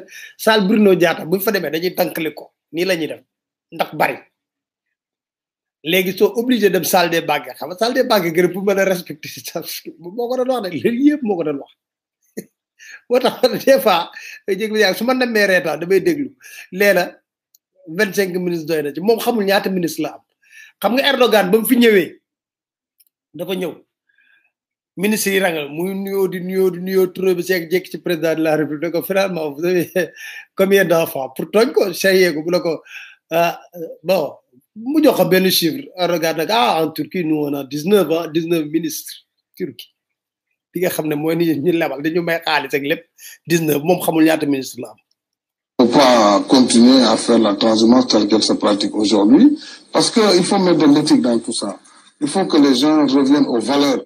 salle Bruno Diatta buñ fa demee dañuy tànkali ko nii la ñuy def ndax bari léegi soo obligé dem salle des banques xam nga salle des banques gën pour mën a respecter si moo ko doon wax ne léegi yëpp moo ko doon wax moo tax des fois jéglu yaag su ma demee reetaan damay déglu leena 25 ministres doy na ci moom xamul ñaata ministre la am xam nga Erdogan ba mu fi ñëwee dafa ñëw ministre yi rangal muy nuyoo turé bi seeg jékki ci président de la République ko finalement vous avez combien d'enfants pour tooñ ko sérieux ko bu la ko bon mu jox ko benn chiffre Erdogan nag en Turquie nous on a 19 ministres Turquie bi nga xam ne mooy ni ñu lebal dañu may xaalis ak lépp 19 moom xamul ñaata ministre la am. Il ne faut pas continuer à faire la transhumance telle qu'elle se pratique aujourd'hui, parce qu'il faut mettre de l'éthique dans tout ça. Il faut que les gens reviennent aux valeurs.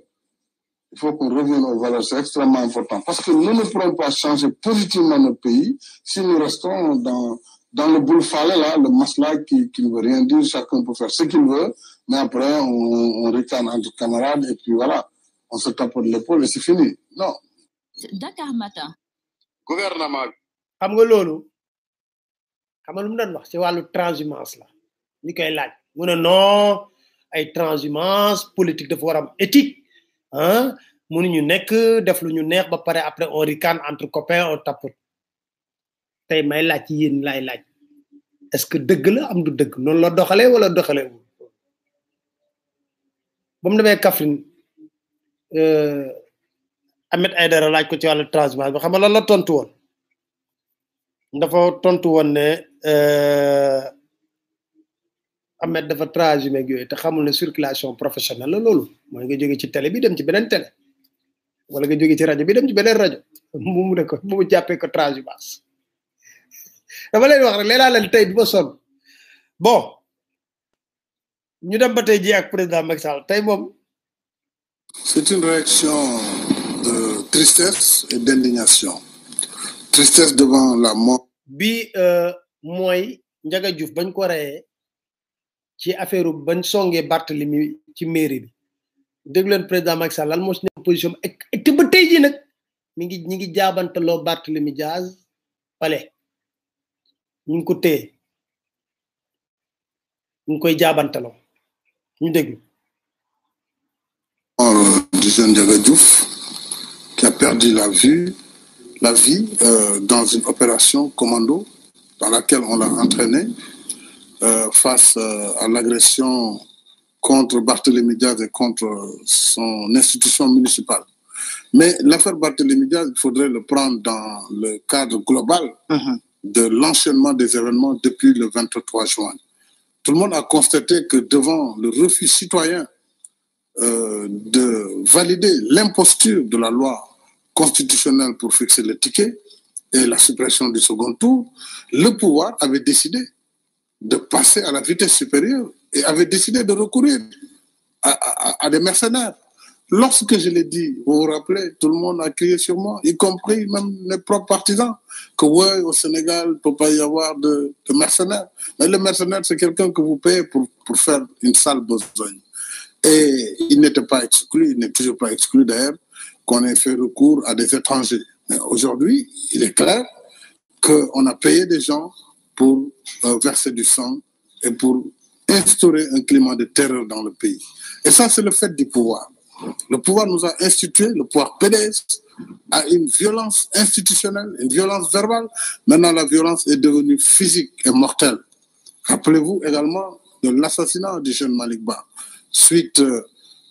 Il faut qu'on revienne aux valeurs, c'est extrêmement important. Parce que nous ne pourrons pas changer positivement notre pays si nous restons dans le boule-falé, là, le masla qui ne veut rien dire, chacun peut faire ce qu'il veut, mais après on ricane entre camarades et puis voilà, on se tape de l'épaule et c'est fini. Non. Dakar Matin. Gouvernement. xam nga loolu xam nga lu mu doon wax ci wàllu transhumance la ñu koy laaj mu ne non ay transhumance politique dafa war am éthique ah mënuñu nekk def lu ñu neex ba pare après on ricane entre copains on tapote tey may laaj ci yéen laay laaj est-ce que dëgg la am du dëgg noonu la doxalee wala doxalee wu ba mu demee Kaffrine Ahmed Aïdara laaj ko ci wàllu transhumance bi xam nga lan la tontu woon dafa tontu woon ne Ahmed dafa transhumé ak yooyu te xamul ne circulation professionnelle la loolu mooy nga jóge ci télé bi dem ci beneen télé wala nga jóge ci rajo bi dem ci beneen rajo mu ne ko mu jàppee ko transhumance dama leen wax rek leelaa leen tey du ma sonn bon ñu dem ba tey ji ak président Macky Sall tey moom. C'est une réaction de tristesse et d'indignation. Tristesse devant la mort. bi mooy Ndiaga Diouf bañ ko reyee ci affaire bañ songee Barthélemy ci mairie bi dégg leen président Macky Sall lan moo si nekk position ak te ba tey ji nag ñi ngi jaabantaloo Barthélemy Diaz pale ñu ngi ko téye ñu ngi koy jaabantaloo ñu déglu. Du jeune Ndiaga Diouf qui a perdu la vie dans une opération commando dans laquelle on l'a entraîné face à l'agression contre Barthélemy Diaz et contre son institution municipale. Mais l'affaire Barthélemy Diaz, il faudrait le prendre dans le cadre global de l'enchaînement des événements depuis le 23 juin. Tout le monde a constaté que devant le refus citoyen de valider l'imposture de la loi constitutionnelle pour fixer le ticket et la suppression du second tour, le pouvoir avait décidé de passer à la vitesse supérieure et avait décidé de recourir à des mercenaires. Lorsque je l'ai dit, vous vous rappelez, tout le monde a crié sur moi, y compris même mes propres partisans, que ouais, au Sénégal, il ne peut pas y avoir de mercenaires. Mais le mercenaire, c'est quelqu'un que vous payez pour faire une sale besogne. Et il n'était pas exclu, il n'est toujours pas exclu d'ailleurs, qu'on ait fait recours à des étrangers. Mais aujourd'hui, il est clair qu'on a payé des gens pour verser du sang et pour instaurer un climat de terreur dans le pays. Et ça, c'est le fait du pouvoir. Le pouvoir nous a institué, le pouvoir PDS, à une violence institutionnelle, une violence verbale. Maintenant, la violence est devenue physique et mortelle. Rappelez-vous également de l'assassinat du jeune Malick Ba, suite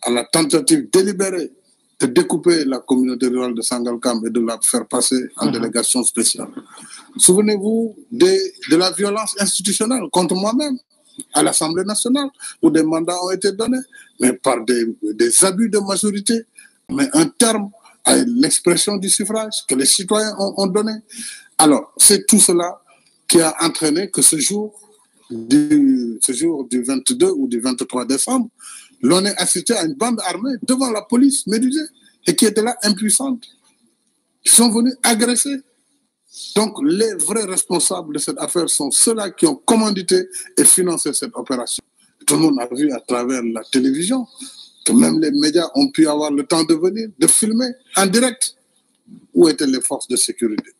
à la tentative délibérée de découper la communauté rurale de Sangalkam et de la faire passer en délégation spéciale. Souvenez-vous de la violence institutionnelle contre moi-même à l'Assemblée nationale, où des mandats ont été donnés, mais par des abus de majorité, mais un terme à l'expression du suffrage que les citoyens ont donné. Alors, c'est tout cela qui a entraîné que ce jour du 22 ou du 23 décembre, l'on est assisté à une bande armée devant la police médusée et qui était là impuissante. Ils sont venus agresser. Donc, les vrais responsables de cette affaire sont ceux-là qui ont commandité et financé cette opération. Tout le monde a vu à travers la télévision que même les médias ont pu avoir le temps de venir, de filmer en direct où étaient les forces de sécurité.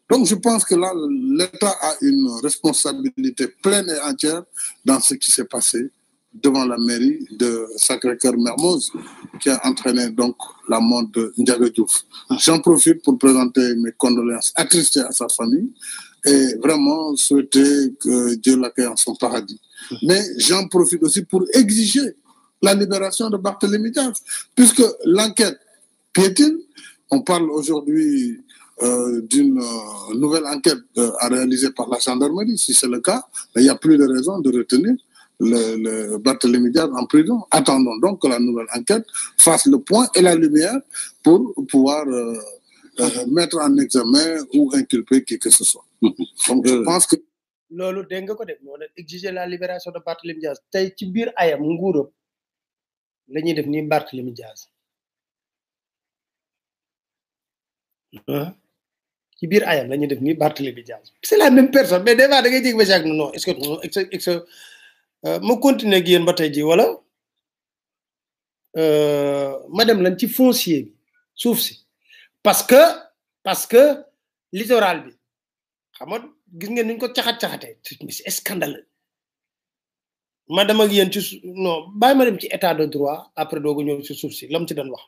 Donc, je pense que là, l'État a une responsabilité pleine et entière dans ce qui s'est passé devant la mairie de Sacré-Cœur-Mermoz, qui a entraîné donc la mort de Ndiaga Diouf. J'en profite pour présenter mes condoléances attristées à sa famille et vraiment souhaiter que Dieu l'accueille en son paradis. Mais j'en profite aussi pour exiger la libération de Barthélemy Diaz, puisque l'enquête piétine. On parle aujourd'hui d'une nouvelle enquête à réaliser par la gendarmerie, si c'est le cas, mais il n'y a plus de raison de retenir le Barthélémy Diaz en prison. Attendons donc que la nouvelle enquête fasse le point et la lumière pour pouvoir mettre en examen ou inculper qui que ce soit. Donc je pense que loolu dégg nga ko def moo exiger la libération de Barthélémy Diaz tey ci biir ayam nguuram la ñuy def ni Barthélémy Diaz ci biir ayam la ñuy def ni Barthélémy Diaz c'est la même personne mais des fois da ngay jég ba chaque non est-ce que ma continuer ak yéen ba tey ji wala ma dem lan ci foncier bi suuf si parce que littoral bi xam nga gis ngeen ni ñu ko caxat-caxatee c'est scandaleux ma dem ak yéen ci non bàyyi ma dem ci état de droit après doogu ñëw ci suuf si lam ci doon wax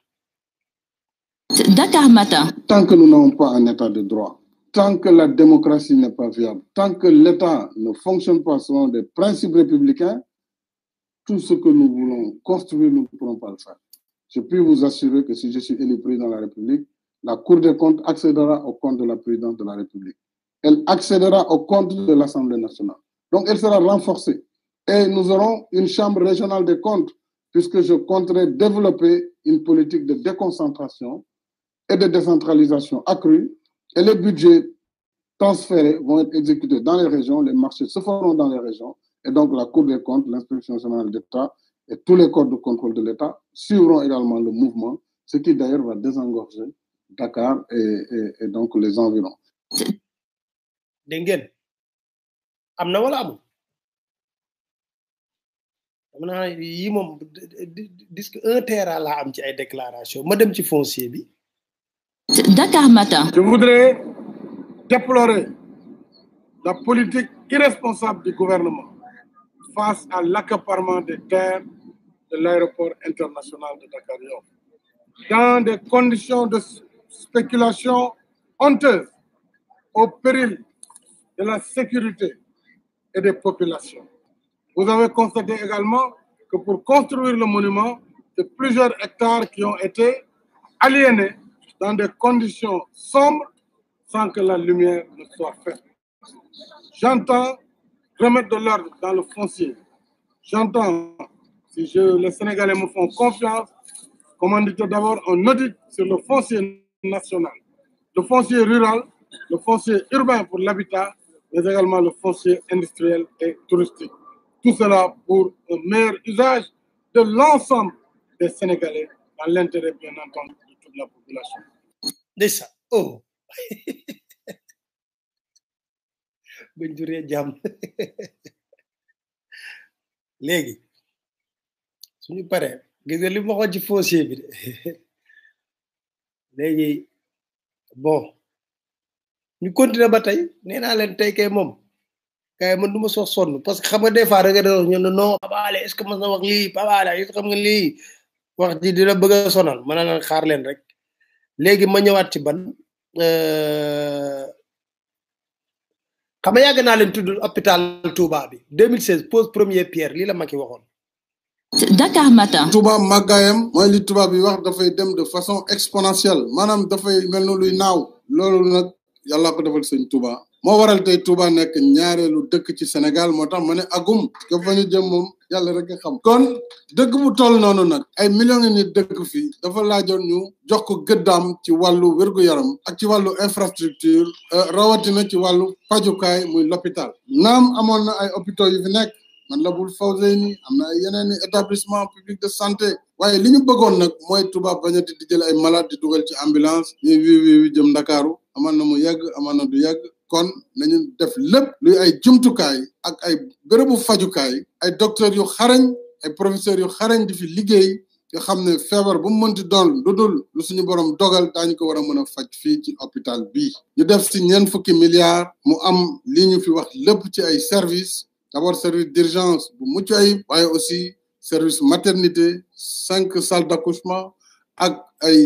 Dakar Matin. Tant que nous n'avons pas un état de droit, tant que la démocratie n'est pas viable, tant que l'État ne fonctionne pas selon des principes républicains, tout ce que nous voulons construire, nous ne pourrons pas le faire. Je puis vous assurer que si je suis élu président de la République, la Cour des comptes accédera au compte de la présidence de la République. Elle accédera au compte de l'Assemblée nationale. Donc, elle sera renforcée. Et nous aurons une chambre régionale des comptes, puisque je compterai développer une politique de déconcentration et de décentralisation accrue, et les budgets transférés vont être exécutés dans les régions, les marchés se feront dans les régions, et donc la Cour des comptes, l'Inspection générale d'État et tous les corps de contrôle de l'État suivront également le mouvement, ce qui d'ailleurs va désengorger Dakar et donc les environs. dégg ngeen am na wala amul am naa yi moom disque 1 tera laa am ci ay déclaration ma dem ci foncier bi Dakar Matin. Je voudrais déplorer la politique irresponsable du gouvernement face à l'accaparement des terres de l'aéroport international de Dakar-Yoff dans des conditions de spéculation honteuse au péril de la sécurité et des populations. Vous avez constaté également que pour construire le monument, c'est plusieurs hectares qui ont été aliénés dans des conditions sombres sans que la lumière ne soit faite. J'entends remettre de l'ordre dans le foncier. J'entends, si les Sénégalais me font confiance, commanditer d'abord un audit sur le foncier national, le foncier rural, le foncier urbain pour l'habitat, mais également le foncier industriel et touristique. Tout cela pour un meilleur usage de l'ensemble des Sénégalais dans l'intérêt, bien entendu, de toute la population. ndeysaan oh bañ juree jàmm léegi suñu paree gis nga li ma waxoon ci foncier bi de léegi bon ñu continuer ba tey nee naa leen tey kay moom kay man du ma sox sonn parce que xam nga des fois da nga doon ñu ne non Pape est-ce que mos na wax lii Pape est-ce que xam nga lii wax ji dina bëgg a sonal mën na leen xaar leen rek léegi ma ñëwaat ci ban xam nga yàgg naa leen tudd hôpital Touba bi 2016 pose première pierre lii la Macky waxoon Dakar Matin. Touba màggaayam mooy li Touba bi wax dafay dem de façon exponentielle maanaam dafay mel ni luy naaw loolu nag yàlla ko defal sëñ Touba moo waral tey Touba nekk ñaareelu dëkk ci Sénégal moo tax ma ne agum ka fa ñu jëm moom yàlla rek a xam kon dëkk bu toll noonu nag ay millions ngi nit dëkk fii dafa laajoon ñu jox ko gëddaam ci wàllu wér-gu-yaram ak ci wàllu infrastructure rawatina ci wàllu pajukaay muy l'hôpital naam amoon na ay hôpitaux yu fi nekk man la bul Fawzeyni am na ay yeneen i établissement public de santé waaye li ñu bëggoon nag mooy Touba bañati di jël ay malade di dugal ci ambulance ñuy wi jëm Ndakaaru aman na mu yegg aman na du yegg kon nañu def lépp luy ay jumtukaay ak ay bërëbu fajukaay ay docteurs yu xarañ ay professeurs yu xarañ di fi liggéey nga xam ne feebar bu mu mënti doon lu dul lu suñu borom dogal daañu ko war a mën a faj fii ci hôpital bii ñu def ci 40 milliards mu am li ñu fi wax lépp ci ay services d'abord service d'urgence bu mucc ayib waaye aussi service maternité 5 salles d'accouchement ak ay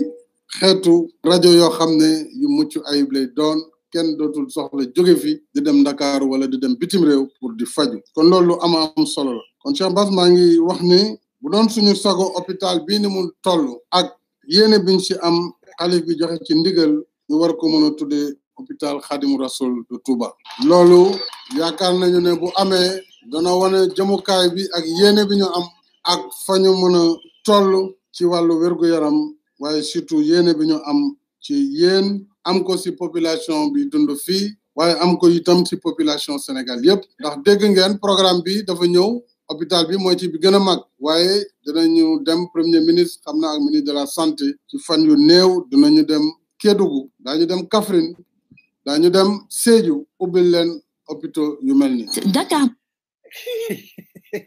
xeetu rajo yoo xam ne yu mucc ayib lay doon kenn dootul soxla jóge fi di dem Dakar wala di dem bitim réew pour di faju kon loolu am solo la kon Cheikh Bass maa ngi wax ni bu doon suñu sago hôpital bii ni mu toll ak yéene biñ ci am xalif bi joxe ci ndigal ñu war ko mën a tuddee hôpital Khadimou Rassoul de Touba loolu yaakaar nañu ne bu amee dana wane jëmukaay bi ak yéene bi ñu am ak fa ñu mën a toll ci wàllu wér-gu-yaram waaye surtout yéene bi ñu am ci yéen am ko si population bi dund fii waaye am ko itam si population Sénégal yépp ndax dégg ngeen programme bi dafa ñëw hôpital bi mooy ci bi gën a mag waaye dinañu dem premier ministre xam naa ak ministre de la santé ci fan yu néew dinañu dem Kédougou daañu dem Kaffrine daañu dem Sédhiou ubbil leen hôpitaux yu mel ni Dakar.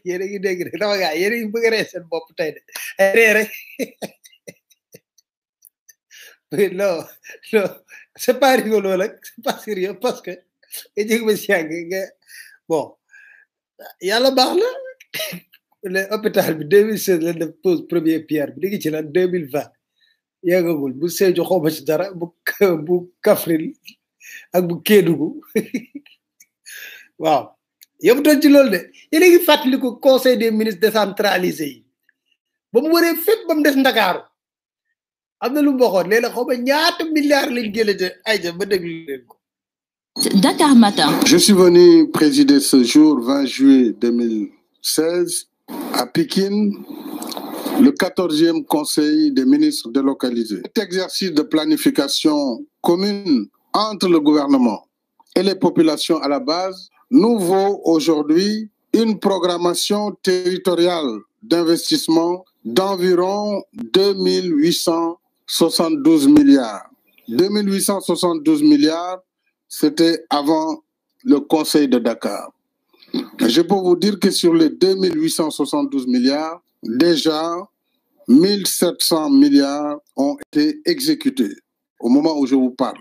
yéen a ngi dégg rek dama gaa yéen a ngi bëgg a ree seen bopp tey de ree rek non non c'est pas rigolo nag c'est pas sérieux parce que nga jég ba si yàgg nga bon yàlla baax na le hôpital bi 2016 la def pose première pierre bi dégg ci lan 2020 yàggagul bu Sédhiou xaw ma ci dara bu Kaffrine ak bu Kédougou waaw yëpp doon ci loolu de yéen a ngi fàttaliku conseil des ministres décentralisé yi ba mu waree fépp ba mu des Ndakaaru am na lu mu waxoon léeg-léeg xaw ma ñaata milliards lañ jëlee ay ja ba déglu leen ko. Dakar Matin. Je suis venu présider ce jour 20 juillet 2016 à Pikine le 14e conseil des ministres délocalisés. Cet exercice de planification commune entre le gouvernement et les populations à la base nous vaut aujourd'hui une programmation territoriale d'investissement d'environ 2872 milliards. 2872 milliards, c'était avant le Conseil de Dakar. Je peux vous dire que sur les 2872 milliards, déjà 1700 milliards ont été exécutés au moment où je vous parle,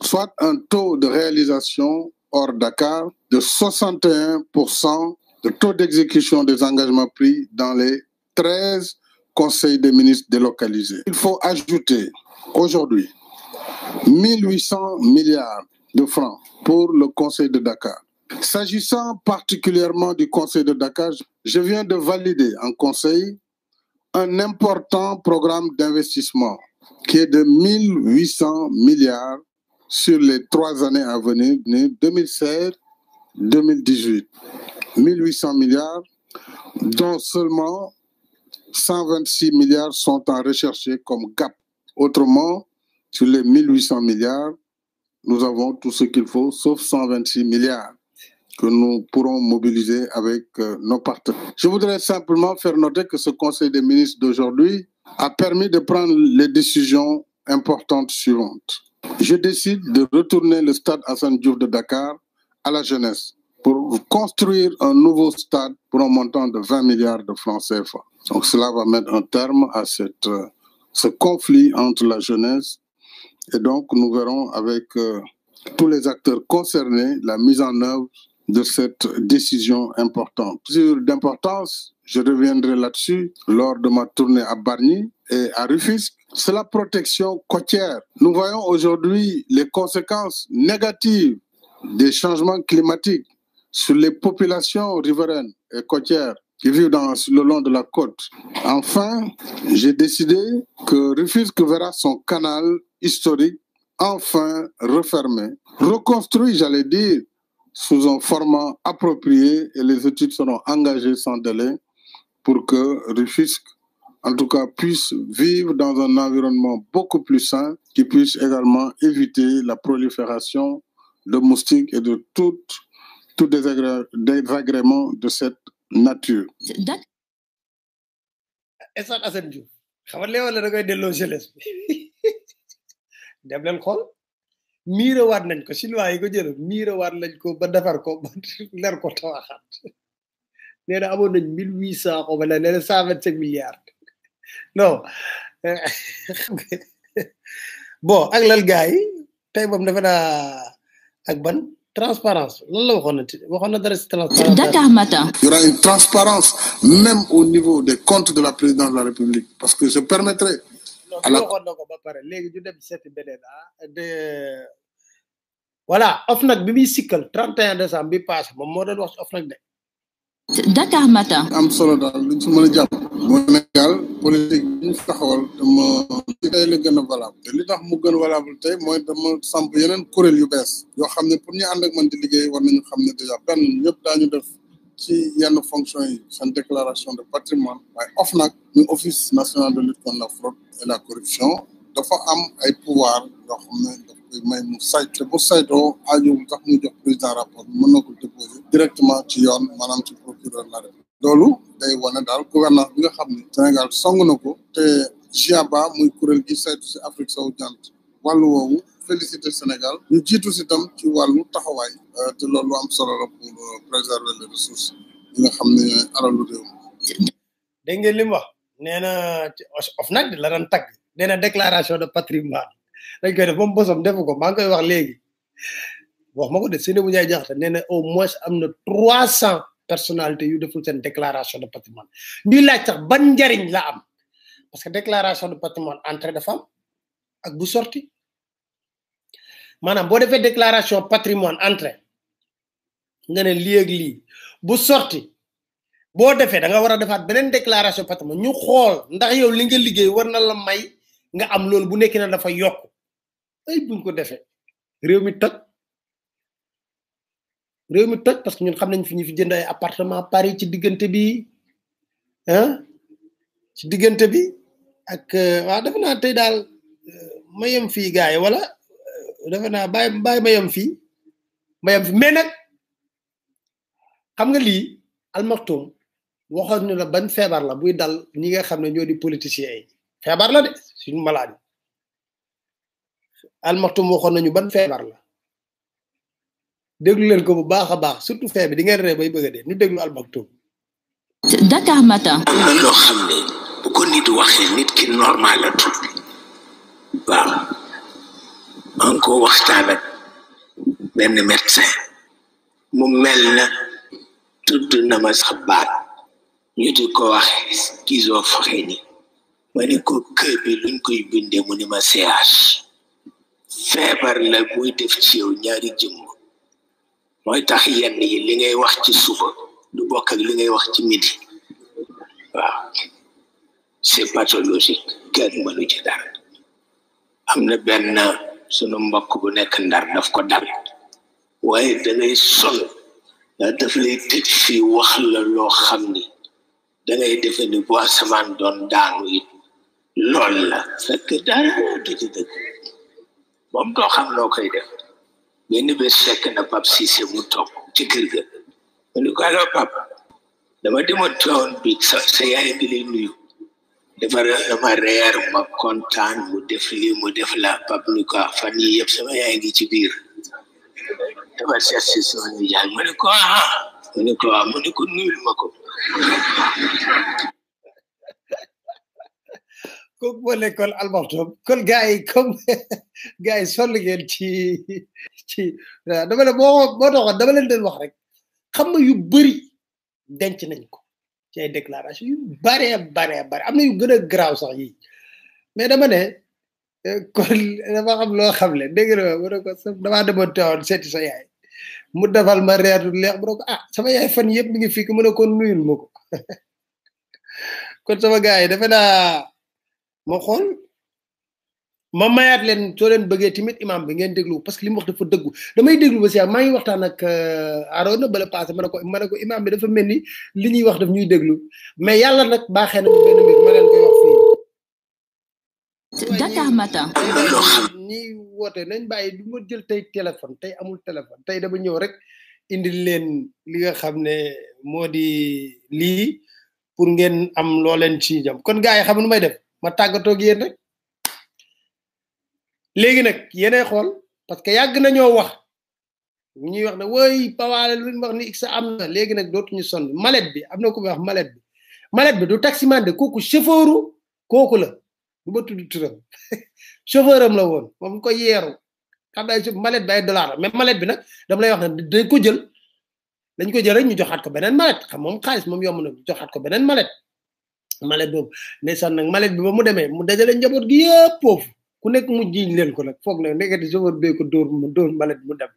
soit un taux de réalisation hors Dakar de 61% de taux d'exécution des engagements pris dans les 13 conseils des ministres délocalisés. Il faut ajouter aujourd'hui 1800 milliards de francs pour le Conseil de Dakar. S'agissant particulièrement du Conseil de Dakar, je viens de valider en Conseil un important programme d'investissement qui est de 1800 milliards sur les 3 années à venir, 2016-2018. 1800 milliards, dont seulement 126 milliards sont en recherché comme gap. Autrement, sur les 1800 milliards, nous avons tout ce qu'il faut, sauf 126 milliards que nous pourrons mobiliser avec nos partenaires. Je voudrais simplement faire noter que ce Conseil des ministres d'aujourd'hui a permis de prendre les décisions importantes suivantes. Je décide de retourner le stade Assane Diouf de Dakar à la jeunesse pour construire un nouveau stade pour un montant de 20 milliards de francs CFA. Donc cela va mettre un terme à ce conflit entre la jeunesse et donc nous verrons avec tous les acteurs concernés la mise en œuvre de cette décision importante. Sur d'importance, je reviendrai là-dessus lors de ma tournée à Bargny et à Rufisque. C'est la protection côtière. Nous voyons aujourd'hui les conséquences négatives des changements climatiques sur les populations riveraines et côtières qui vivent le long de la côte. Enfin, j'ai décidé que Rufisque verra son canal historique enfin refermé, reconstruit, j'allais dire, sous un format approprié et les études seront engagées sans délai pour que Rufisque, en tout cas, puisse vivre dans un environnement beaucoup plus sain, qui puisse également éviter la prolifération de moustiques et de tout désagrément de cette nature. Stade Assane Diouf xamal lee wala da koy delloo jeunesse bi dem leen xool miirawaat nañ ko chinois yi ko jël miirawaat nañ ko ba defar ko ba leer ko tawaxaat nee na amoon nañ 1800 xaw ma ne nee na 125 milliards non bon ak lal gars yi tey moom defe naa ak ban transparence lan la waxoon na dara si transparence. Dakar Matin. Il y aura une transparence même au niveau des comptes de la présidence de la République parce que je permettrai à la waxoon na ko ba pare léegi ñu dem seeti beneen de voilà OFNAC bi muy sikkal 31 décembre bi passé moom moo doon wax ci OFNAC de. Dakar Matin. am solo daal luñ si mën a jàpp mooy Sénégal politique bi ñu taxawal dama tey la gën a valable te li tax mu gën a valable tey mooy dama samp yeneen kuréel yu bees yoo xam ne pour ñu ànd ak man di liggéey war nañu xam ne déjà benn ñëpp daañu def ci yenn fonction yi seen déclaration de patrimoine waaye OFNAC muy office national de lutte contre la fraude et la corruption dafa am ay pouvoir yoo xam ne daf koy may mu saytu bu saytoo aajowul sax muy jox président rapport mën na ko déposer directement ci yoon maanaam ci procureur la République loolu day wane daal gouvernance bi nga xam ne Sénégal song na ko te GIABA muy kuréel gi saytu si Afrique sowu jant wàllu woowu féliciter Sénégal ñu jiitu si tam ci wàllu taxawaay te loolu am solo la pour préserver les ressources yi nga xam ne alalu réew mi. dégg ngeen li mu wax nee na OFNAC la doon tagg nee na déclaration de patrimoine dañ koy def ba mu bosom defu ko maa ngi koy wax léegi wax ma ko de Seynabou Ndiaye Diakhaté nee na au moins am na 300 personnalités yu deful seen déclaration de patrimoine ñuy laaj sax ban njariñ la am parce que déclaration de patrimoine entrée dafa am ak bu sorti maanaam boo defee déclaration patrimoine entrée nga ne lii ak lii bu sorti boo defee da nga war a defaat beneen déclaration patrimoine ñu xool ndax yow li nga liggéey war na la may nga am loolu bu nekk na dafa yokk ay buñ ko defee réew mi toj parce que ñun xam nañ fi ñu fi jënd ay appartement Paris ci diggante bi ak waaw defe naa tey daal ma yem fii gars yi wala defe naa bàyyi ma yem fii mais nag xam nga lii almaktum waxoon ñu la ban feebar la buy dal ñi nga xam ne ñoo di politiciens yi feebar la de suñu maladie almaktum waxoon nañu ban feebar la déglu leen ko bu baax a baax surtout feebar bi di ngeen ree bay bëgg a dee ñu déglu almaktum. Dakar Matin. am na loo xam ne bu ko nit waxee nit ki normal la tudd waaw maa ngi ko waxtaan ak benn médecin mu mel na tudd na ma sax baat ñu di ko wax schizophrénie ma ne ko kër bi luñ koy bindee mu ni ma CH feebar la buy def ci yow ñaari jëmm mooy tax yenn yi li ngay wax ci suba du bokk ak li ngay wax ci midi waaw c'est pathologique kenn mënu ci dara am na benn sunu mbokk bu nekk Ndar daf ko dal waaye dangay sol ndax daf lay tëj fii wax la loo xam ni dangay defe ni bu asamaan doon daanu it lool la fekk dara du ci dëgg moom doo xam loo koy def benn bés fekk na Pape Cissé mu toog ci kër ga mu ni ko alors Pape dama demoon toon bi sa yaay ngi lay nuyu dafa dama reer ma kontaan mu def lii mu def la Pape ni ko fan yi yëpp sama yaay ngi ci biir dafa seet si sama yaay mu ni ko mu ni ko mu ni ko nuyul ma ko kooku moo nekkoon almaktum kon gars yi comme gars yi sonn ngeen ci dama ne moo taxoon dama leen doon wax rek xam nga yu bëri denc nañ ko ci ay déclaration yu bare am na yu gën a garaaw sax yi mais dama ne kon dama xam loo xam le dégg nga mu ne ko damaa demoon teewoon seeti sa yaay mu defal ma reer du leex mu ne ko sama yaay fan yëpp mi ngi fii mu ne ko nuyul ma ko kon sama gars yi defe naa ma xool ma mayaat leen soo leen bëggee tamit imam bi ngeen déglu parce que li mu wax dafa dëggu damay déglu ba si maa ngi waxtaan ak Arona bala passé ma ne ko imam bi dafa mel ni li ñuy wax daf ñuy déglu mais yàlla nag baaxee na benn mbir ma leen koy wax fii Dakar Matin. ñi woote nañ bàyyi du ma jël tey téléphone tey amul téléphone tey dama ñëw rek indi leen li nga xam ne moo di lii pour ngeen am loo leen ci jam kon gars yi xam nu may def ma tàggatoo ak yéen rek léegi nag yéenay xool parce que yàgg nañoo wax ñuy wax ne woy pawaale lu ñu wax ni x am na léegi nag dootuñu sonn malet bi am na ko wax malet bi du taximan de kooku chauffeuru kooku la du ma tudd turam chauffeur am la woon moom ko yeeru xam naa malet bi ay dollar la mais malet bi nag dama lay wax ne dañ ko jël rek ñu joxaat ko beneen malet xam moom xaalis moom yomb na joxaat ko beneen malet boobu ndeysaan nag malet bi ba mu demee mu dajale njaboot gi yëpp foofu ku nekk mu jiñ leen ko nag foog na nekkati chauffeur bee ko dóor malet mu dem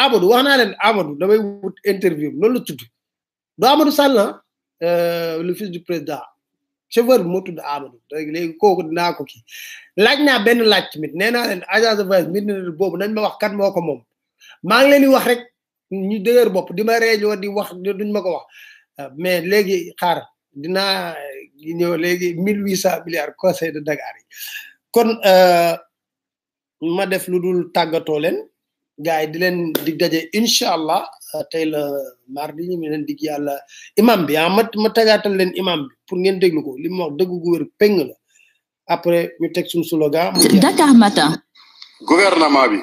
Amadou wax naa leen Amadou damay wut interview loolu la tudd du Amadou Sall le fils du président chauffeur bi moo tudd Amadou léegi kooku dinaa ko kii laaj naa benn laaj tamit nee naa leen agence de voyage mbir boobu nañ ma wax kat moo ko moom maa ngi leen di wax rek ñu dëgër bopp di ma réñoo di wax duñ ma ko wax mais léegi xaar dinaa ñëw léegi 1800 milliards conseil de Dakar yi kon ma def lu dul tàggatoo leen gars yi di leen dig daje incha allah tey la mardi ñu leen dig yàlla imam bi ma tagaatal leen imam bi pour ngeen déglu ko li mu wax dëgg gu wér peng la après ñu teg suñu slogan Dakar Matin gouvernement bi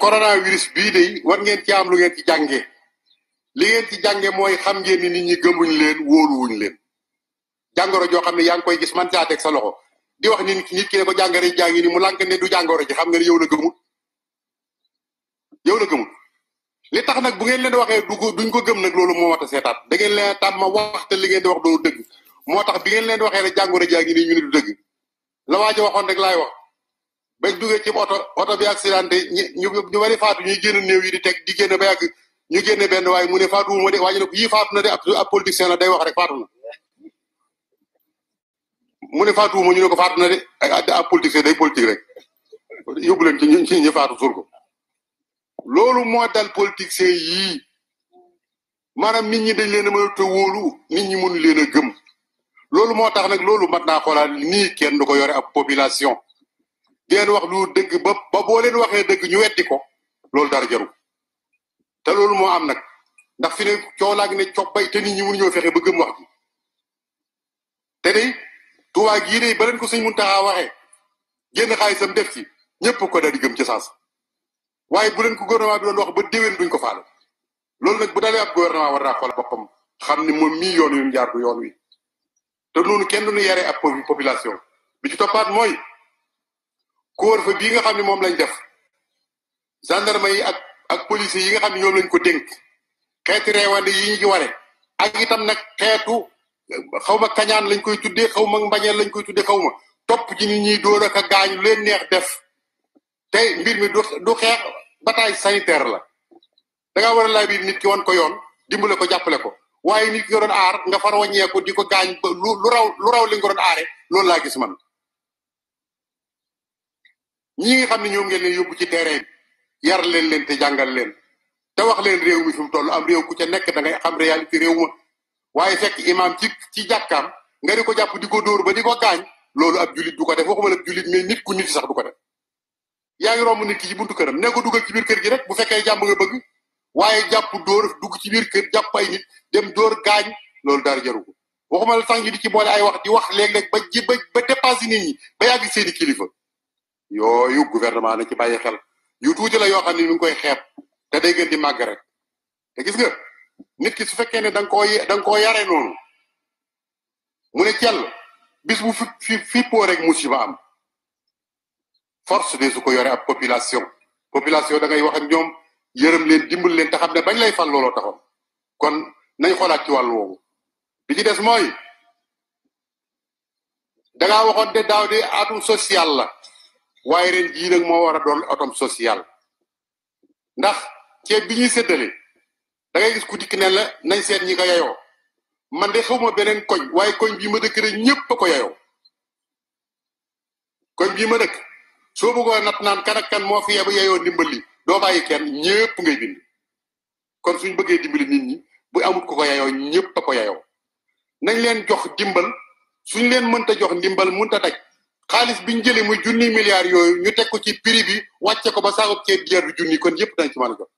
coronavirus bii de war ngeen ci am lu ngeen ci jànge li ngeen ci jànge mooy xam ngeen ni nit ñi gëmuñ leen wóoluwuñ leen jàngoro joo xam ne yaa ngi koy gis man caa teg sa loxo di wax ni nit ki ne ko jàngoro yi jàngi ni mu lànk ne du jàngoro ji xam nga ne yow la gëmut li tax nag bu ngeen leen waxee duñ ko gëm nag loolu moo wat a seetaat da ngeen leen tàmm wax te li ngeen di wax doo dëgg moo tax bi ngeen leen waxee ne jàngoro jaa ngi nii ñu ne du dëgg la waa ji waxoon rek laay wax bañ duggee ci oto bi accidenté ñu bari faatu ñuy génn néew yi di teg di génn ba yàgg ñu génne benn waaye mu ne faatu wu ma de waaye ne ko yii faatu na de ab politicien la day wax rek faatu na mu ne faatu wu ma ñu ne ko faatu na de ab politicien day politique rek yóbbu leen ci ñi faatu suul ko loolu moo dal politicien yii maanaam nit ñi dañ leen a mën a wóolu nit ñi mënu leen a gëm loolu moo tax nag loolu mat naa xoolaat nii kenn du ko yore ab population di leen wax lu dëgg ba boo leen waxee dëgg ñu weddi ko loolu dara jaru te loolu moo am nag ndax fi ne coow laa ngi ne cobbay te nit ñi mënuñoo fexe ba gëm wax ji te day Tuubaa gii de ba leen ko Sëñ Muntaxa waxee génn xaalisam def ci ñëpp ko daal di gëm ci saas waaye bu leen ko gouvernement bi doon wax ba déwén duñ ko faale loolu nag bu dalee ab gouvernement war naa xool boppam xam ni moom mii yoon wi mu jaar du yoon wi te noonu kenn duñu yare ab population bi ci toppaat mooy couvre-feu bii nga xam ne moom lañ def gendarme yi ak policiers yi nga xam ne ñoom lañ ko dénk xeeti reewande yi ñu ci ware ak itam nag xeetu xaw ma kañaan lañ koy tuddee xaw ma mbañeel lañ koy tuddee xaw ma topp ci nit ñi dóor ak a gaañ lu leen neex def te mbir mi du xeex bataille sanitaire la da ngaa war a laaj biir nit ki wan ko yoon dimbale ko jàppale ko waaye nit ki nga doon aar nga far wàññeeku di ko gaañ ba lu raw li nga doon aare loolu laa gis man ñi nga xam ne ñoom ngeen leen yóbbu ci terrain bi yar leen te jàngal leen te wax leen réew mi fi mu toll am réew ku ca nekk da ngay xam réalité réew ma waaye fekk imam ci jàkkaam nga di ko jàpp di ko dóor ba di ko gaañ loolu ab julit du ko def waxuma la julit mais nit ku nit sax du ko def yaa ngi romb nit ki ci buntu këram ne ko dugal ci biir kër gi rek bu fekkee jàmm nga bëgg waaye jàpp dóor dugg ci biir kër jàpp ay nit dem dóor gaañ loolu dara jaru ko waxuma la sax ñi di ci boole ay wax di wax léeg-léeg ba dépassé nit ñi ba yàgg seeni kilifa yooyu gouvernement na ci bàyyi xel yu tuuti la yoo xam ne mi ngi koy xeeb te day gën di màgg rek te gis nga nit ki su fekkee ne da nga koo yare noonu mu ne cell bis bu fippoo rek musiba am force de su ko yore ab population da ngay wax ak ñoom yërëm leen dimbal leen te xam ne bañ lay fal looloo taxoon kon nañ xoolaat ci wàllu woowu bi ci des mooy dangaa waxoon de daaw de atum social la waaye ren jii nag moo war a doon atom social ndax ceeb bi ñuy séddale da ngay gis ku dikk ne la nañ seet ñi ko yayoo man de xawma beneen koñ waaye koñ bii ma dëkk rek ñëpp a ko yayoo koñ bii ma dëkk soo bëggoo nat naan kan ak kan moo fi yebu yayoo ndimbal li doo bàyyi kenn ñëpp ngay bind kon suñ bëggee dimbali nit ñi bu amut ko yayoo ñëpp a ko yayoo nañ leen jox dimbal suñ leen mënta jox ndimbal mënta daj xaalis biñ jëlee muy 1 milliard yooyu ñu teg ko ci prix bi wàcce ko ba saako ceeb bi jar du junni kon yëpp dañ ci mën a jox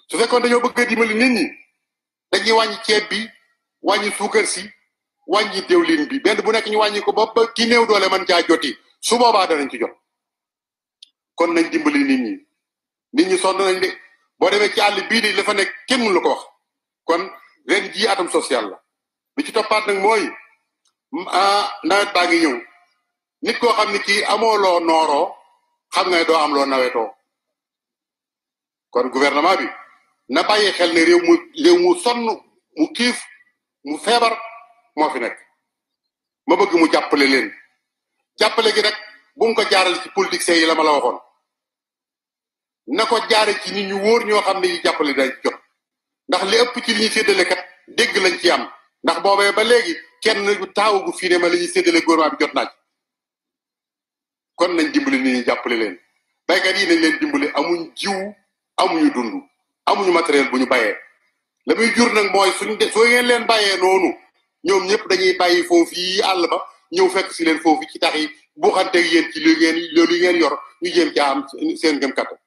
su fekkoon dañoo bëgg a dimbali nit ñi dañuy wàññi ceeb bi wàññi suukar si wàññi diwlin bi benn bu nekk ñu wàññi ko ba ki néew doole man caa joti su boobaa danañ ci jot kon nañ dimbali nit ñi sonn nañ de boo demee ci àll bii de la fa nekk kenn mënu la ko wax kon ren jii atam social la bi ci toppaat nag mooy nawet baa ngi ñëw nit koo xam ne kii amoo loo nooroo xam nga doo am loo nawetoo kon gouvernement bi na bàyyi xel ne réew mu sonn mu kiif mu feebar moo fi nekk ma bëgg mu jàppale leen jàppale gi rek bu mu ko jaarale ci politiciens yi la ma la waxoon na ko jaare ci nit ñu wóor ñoo xam ne yi jàppale dañ jot ndax li ëpp ci li ñuy séddale kat dégg lañ ci am ndax boobee ba léegi kenn taawagu fii ne ma li ñuy séddale gouvernement bi jot naa ci kon nañ dimbali nit ñi jàppale leen baykat yi nañ leen dimbali amuñ jiw amuñu dund amuñu matériel bu ñu bayee la muy jur nag mooy soo ngeen leen bàyyee noonu ñoom ñëpp dañuy bàyyi foofu yi àll ba ñëw fekk si leen foofu ci tax yi bu xanteeg yéen ci loolu ngeen yor ñu jéem caa am seen gëm kattan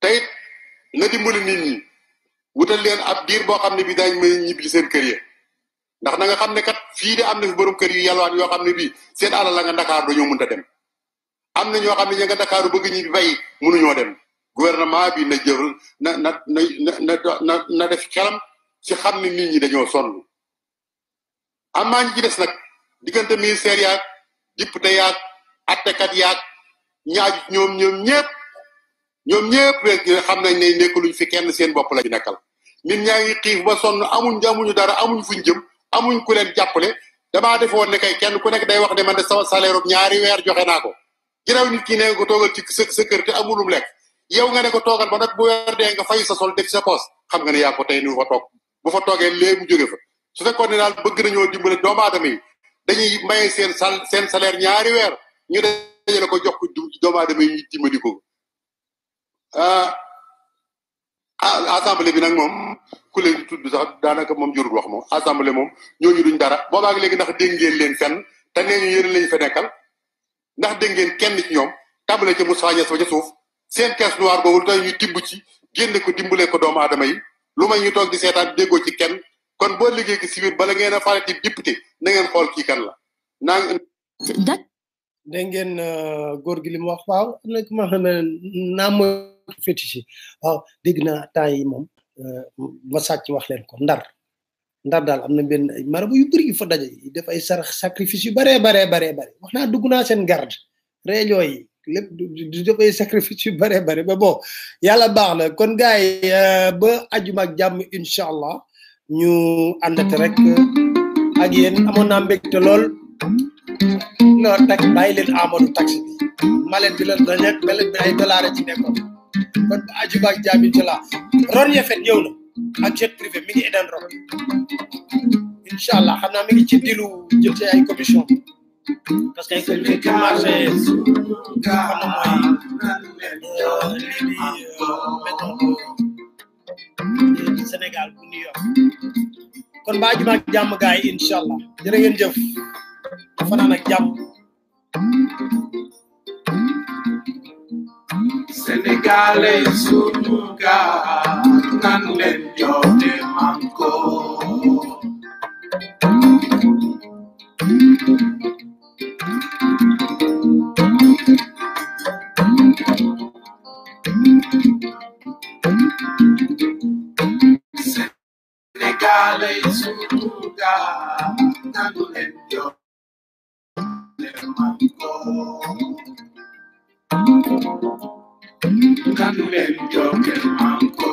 teyit na dimbali nit ñi wutal leen ab diir boo xam ne bi dañ mën ñibbi seen kër yi ndax na nga xam ne kat fii de am na fi borom kër yu yalwaan yoo xam ne bii seen alal la nga Dakar dañoo mënta dem am na ñoo xam ne ña nga Dakar bëgg ñi bay mënuñoo dem gouvernement bi na jël na def xelam ci xam ne nit ñi dañoo sonn am maa ñi ci des nag diggante ministère yaag député yaag attekat yaag ñaaju ñoom ñëpp rek xam nañ ne nekkuluñ fi kenn seen bopp la fi nekkal nit ñaa ngi xiif ba sonn amuñu dara amuñ fuñ jëm amuñ ku leen jàppale damaa defoon ne kay kenn ku nekk day wax ne man de sama salaire bu 2 weer joxe naa ko ginnaaw nit ki ne nga ko toogal ci sa kër te amulum lekk yow nga ne ko toogal ba nag bu weer dee nga fay sa sol def sa poos xam nga ne yaa ko tey ni fa toog bu fa toogee léegi mu jóge fa su fekkoon ne daal bëgg nañoo dimbale doomu aadama yi dañuy maye seen salaire 2 weer ñu dajale ko jox ko doomu aadama yi ñu dimbali ko assemblée bi nag moom ku leen tudd sax daanaka moom jurul wax moom assemblée moom ñooñu duñ dara boobaag léegi ndax dégg ngeen leen fenn te nee ñu yéen lañ fa nekkal ndax dégg ngeen kenn ci ñoom tàmbale ca Moussa Niass ba ca suuf seen caisse noire boobu tey ñu tibb ci génne ko dimbale ko doomu aadama yi lu may ñu toog di seetaan déggoo ci kenn kon boo liggéey gi si biir bala ngeen a farati député na ngeen xool kii kan la dégg ngeen góor gi li mu wax waaw am na ku ma xam ne naa ma fétiche waaw dégg naa temps yi moom ma sàcc wax leen ko ndar daal am na benn ay marabu yu bëri yu fa daje def ay sacrifice yu bare wax naa dugg naa seen garde réunion yi lépp du def ay sacrifice yu bare ba bon yàlla baax na kon gars yi ba ajuma ak jàmm incha allah ñu àndate rek ak yéen amoon naa mbégte lool no tak bàyyi leen Amadou taxi bi malet bi la dañet malet bi ay dollar ci nekkoon kon ba ajuma ak jàmm incha allah ron yefet ñëw na ak jet privé mi ngi Eden Rock incha allah xam naa mi ngi ci dilu jël ci ay commission parce que ay commission ci marché xam na mooy lii di maison du Sénégal bu New York kon ba ajuma ak jàmm gars yi incha allah jërë ngeen jëf fanaan ak jàmm Sénégalais sunu gaal nan leen joxe manko Sénégalais sunu gaal nan leen joxe manko nan leen joxe manko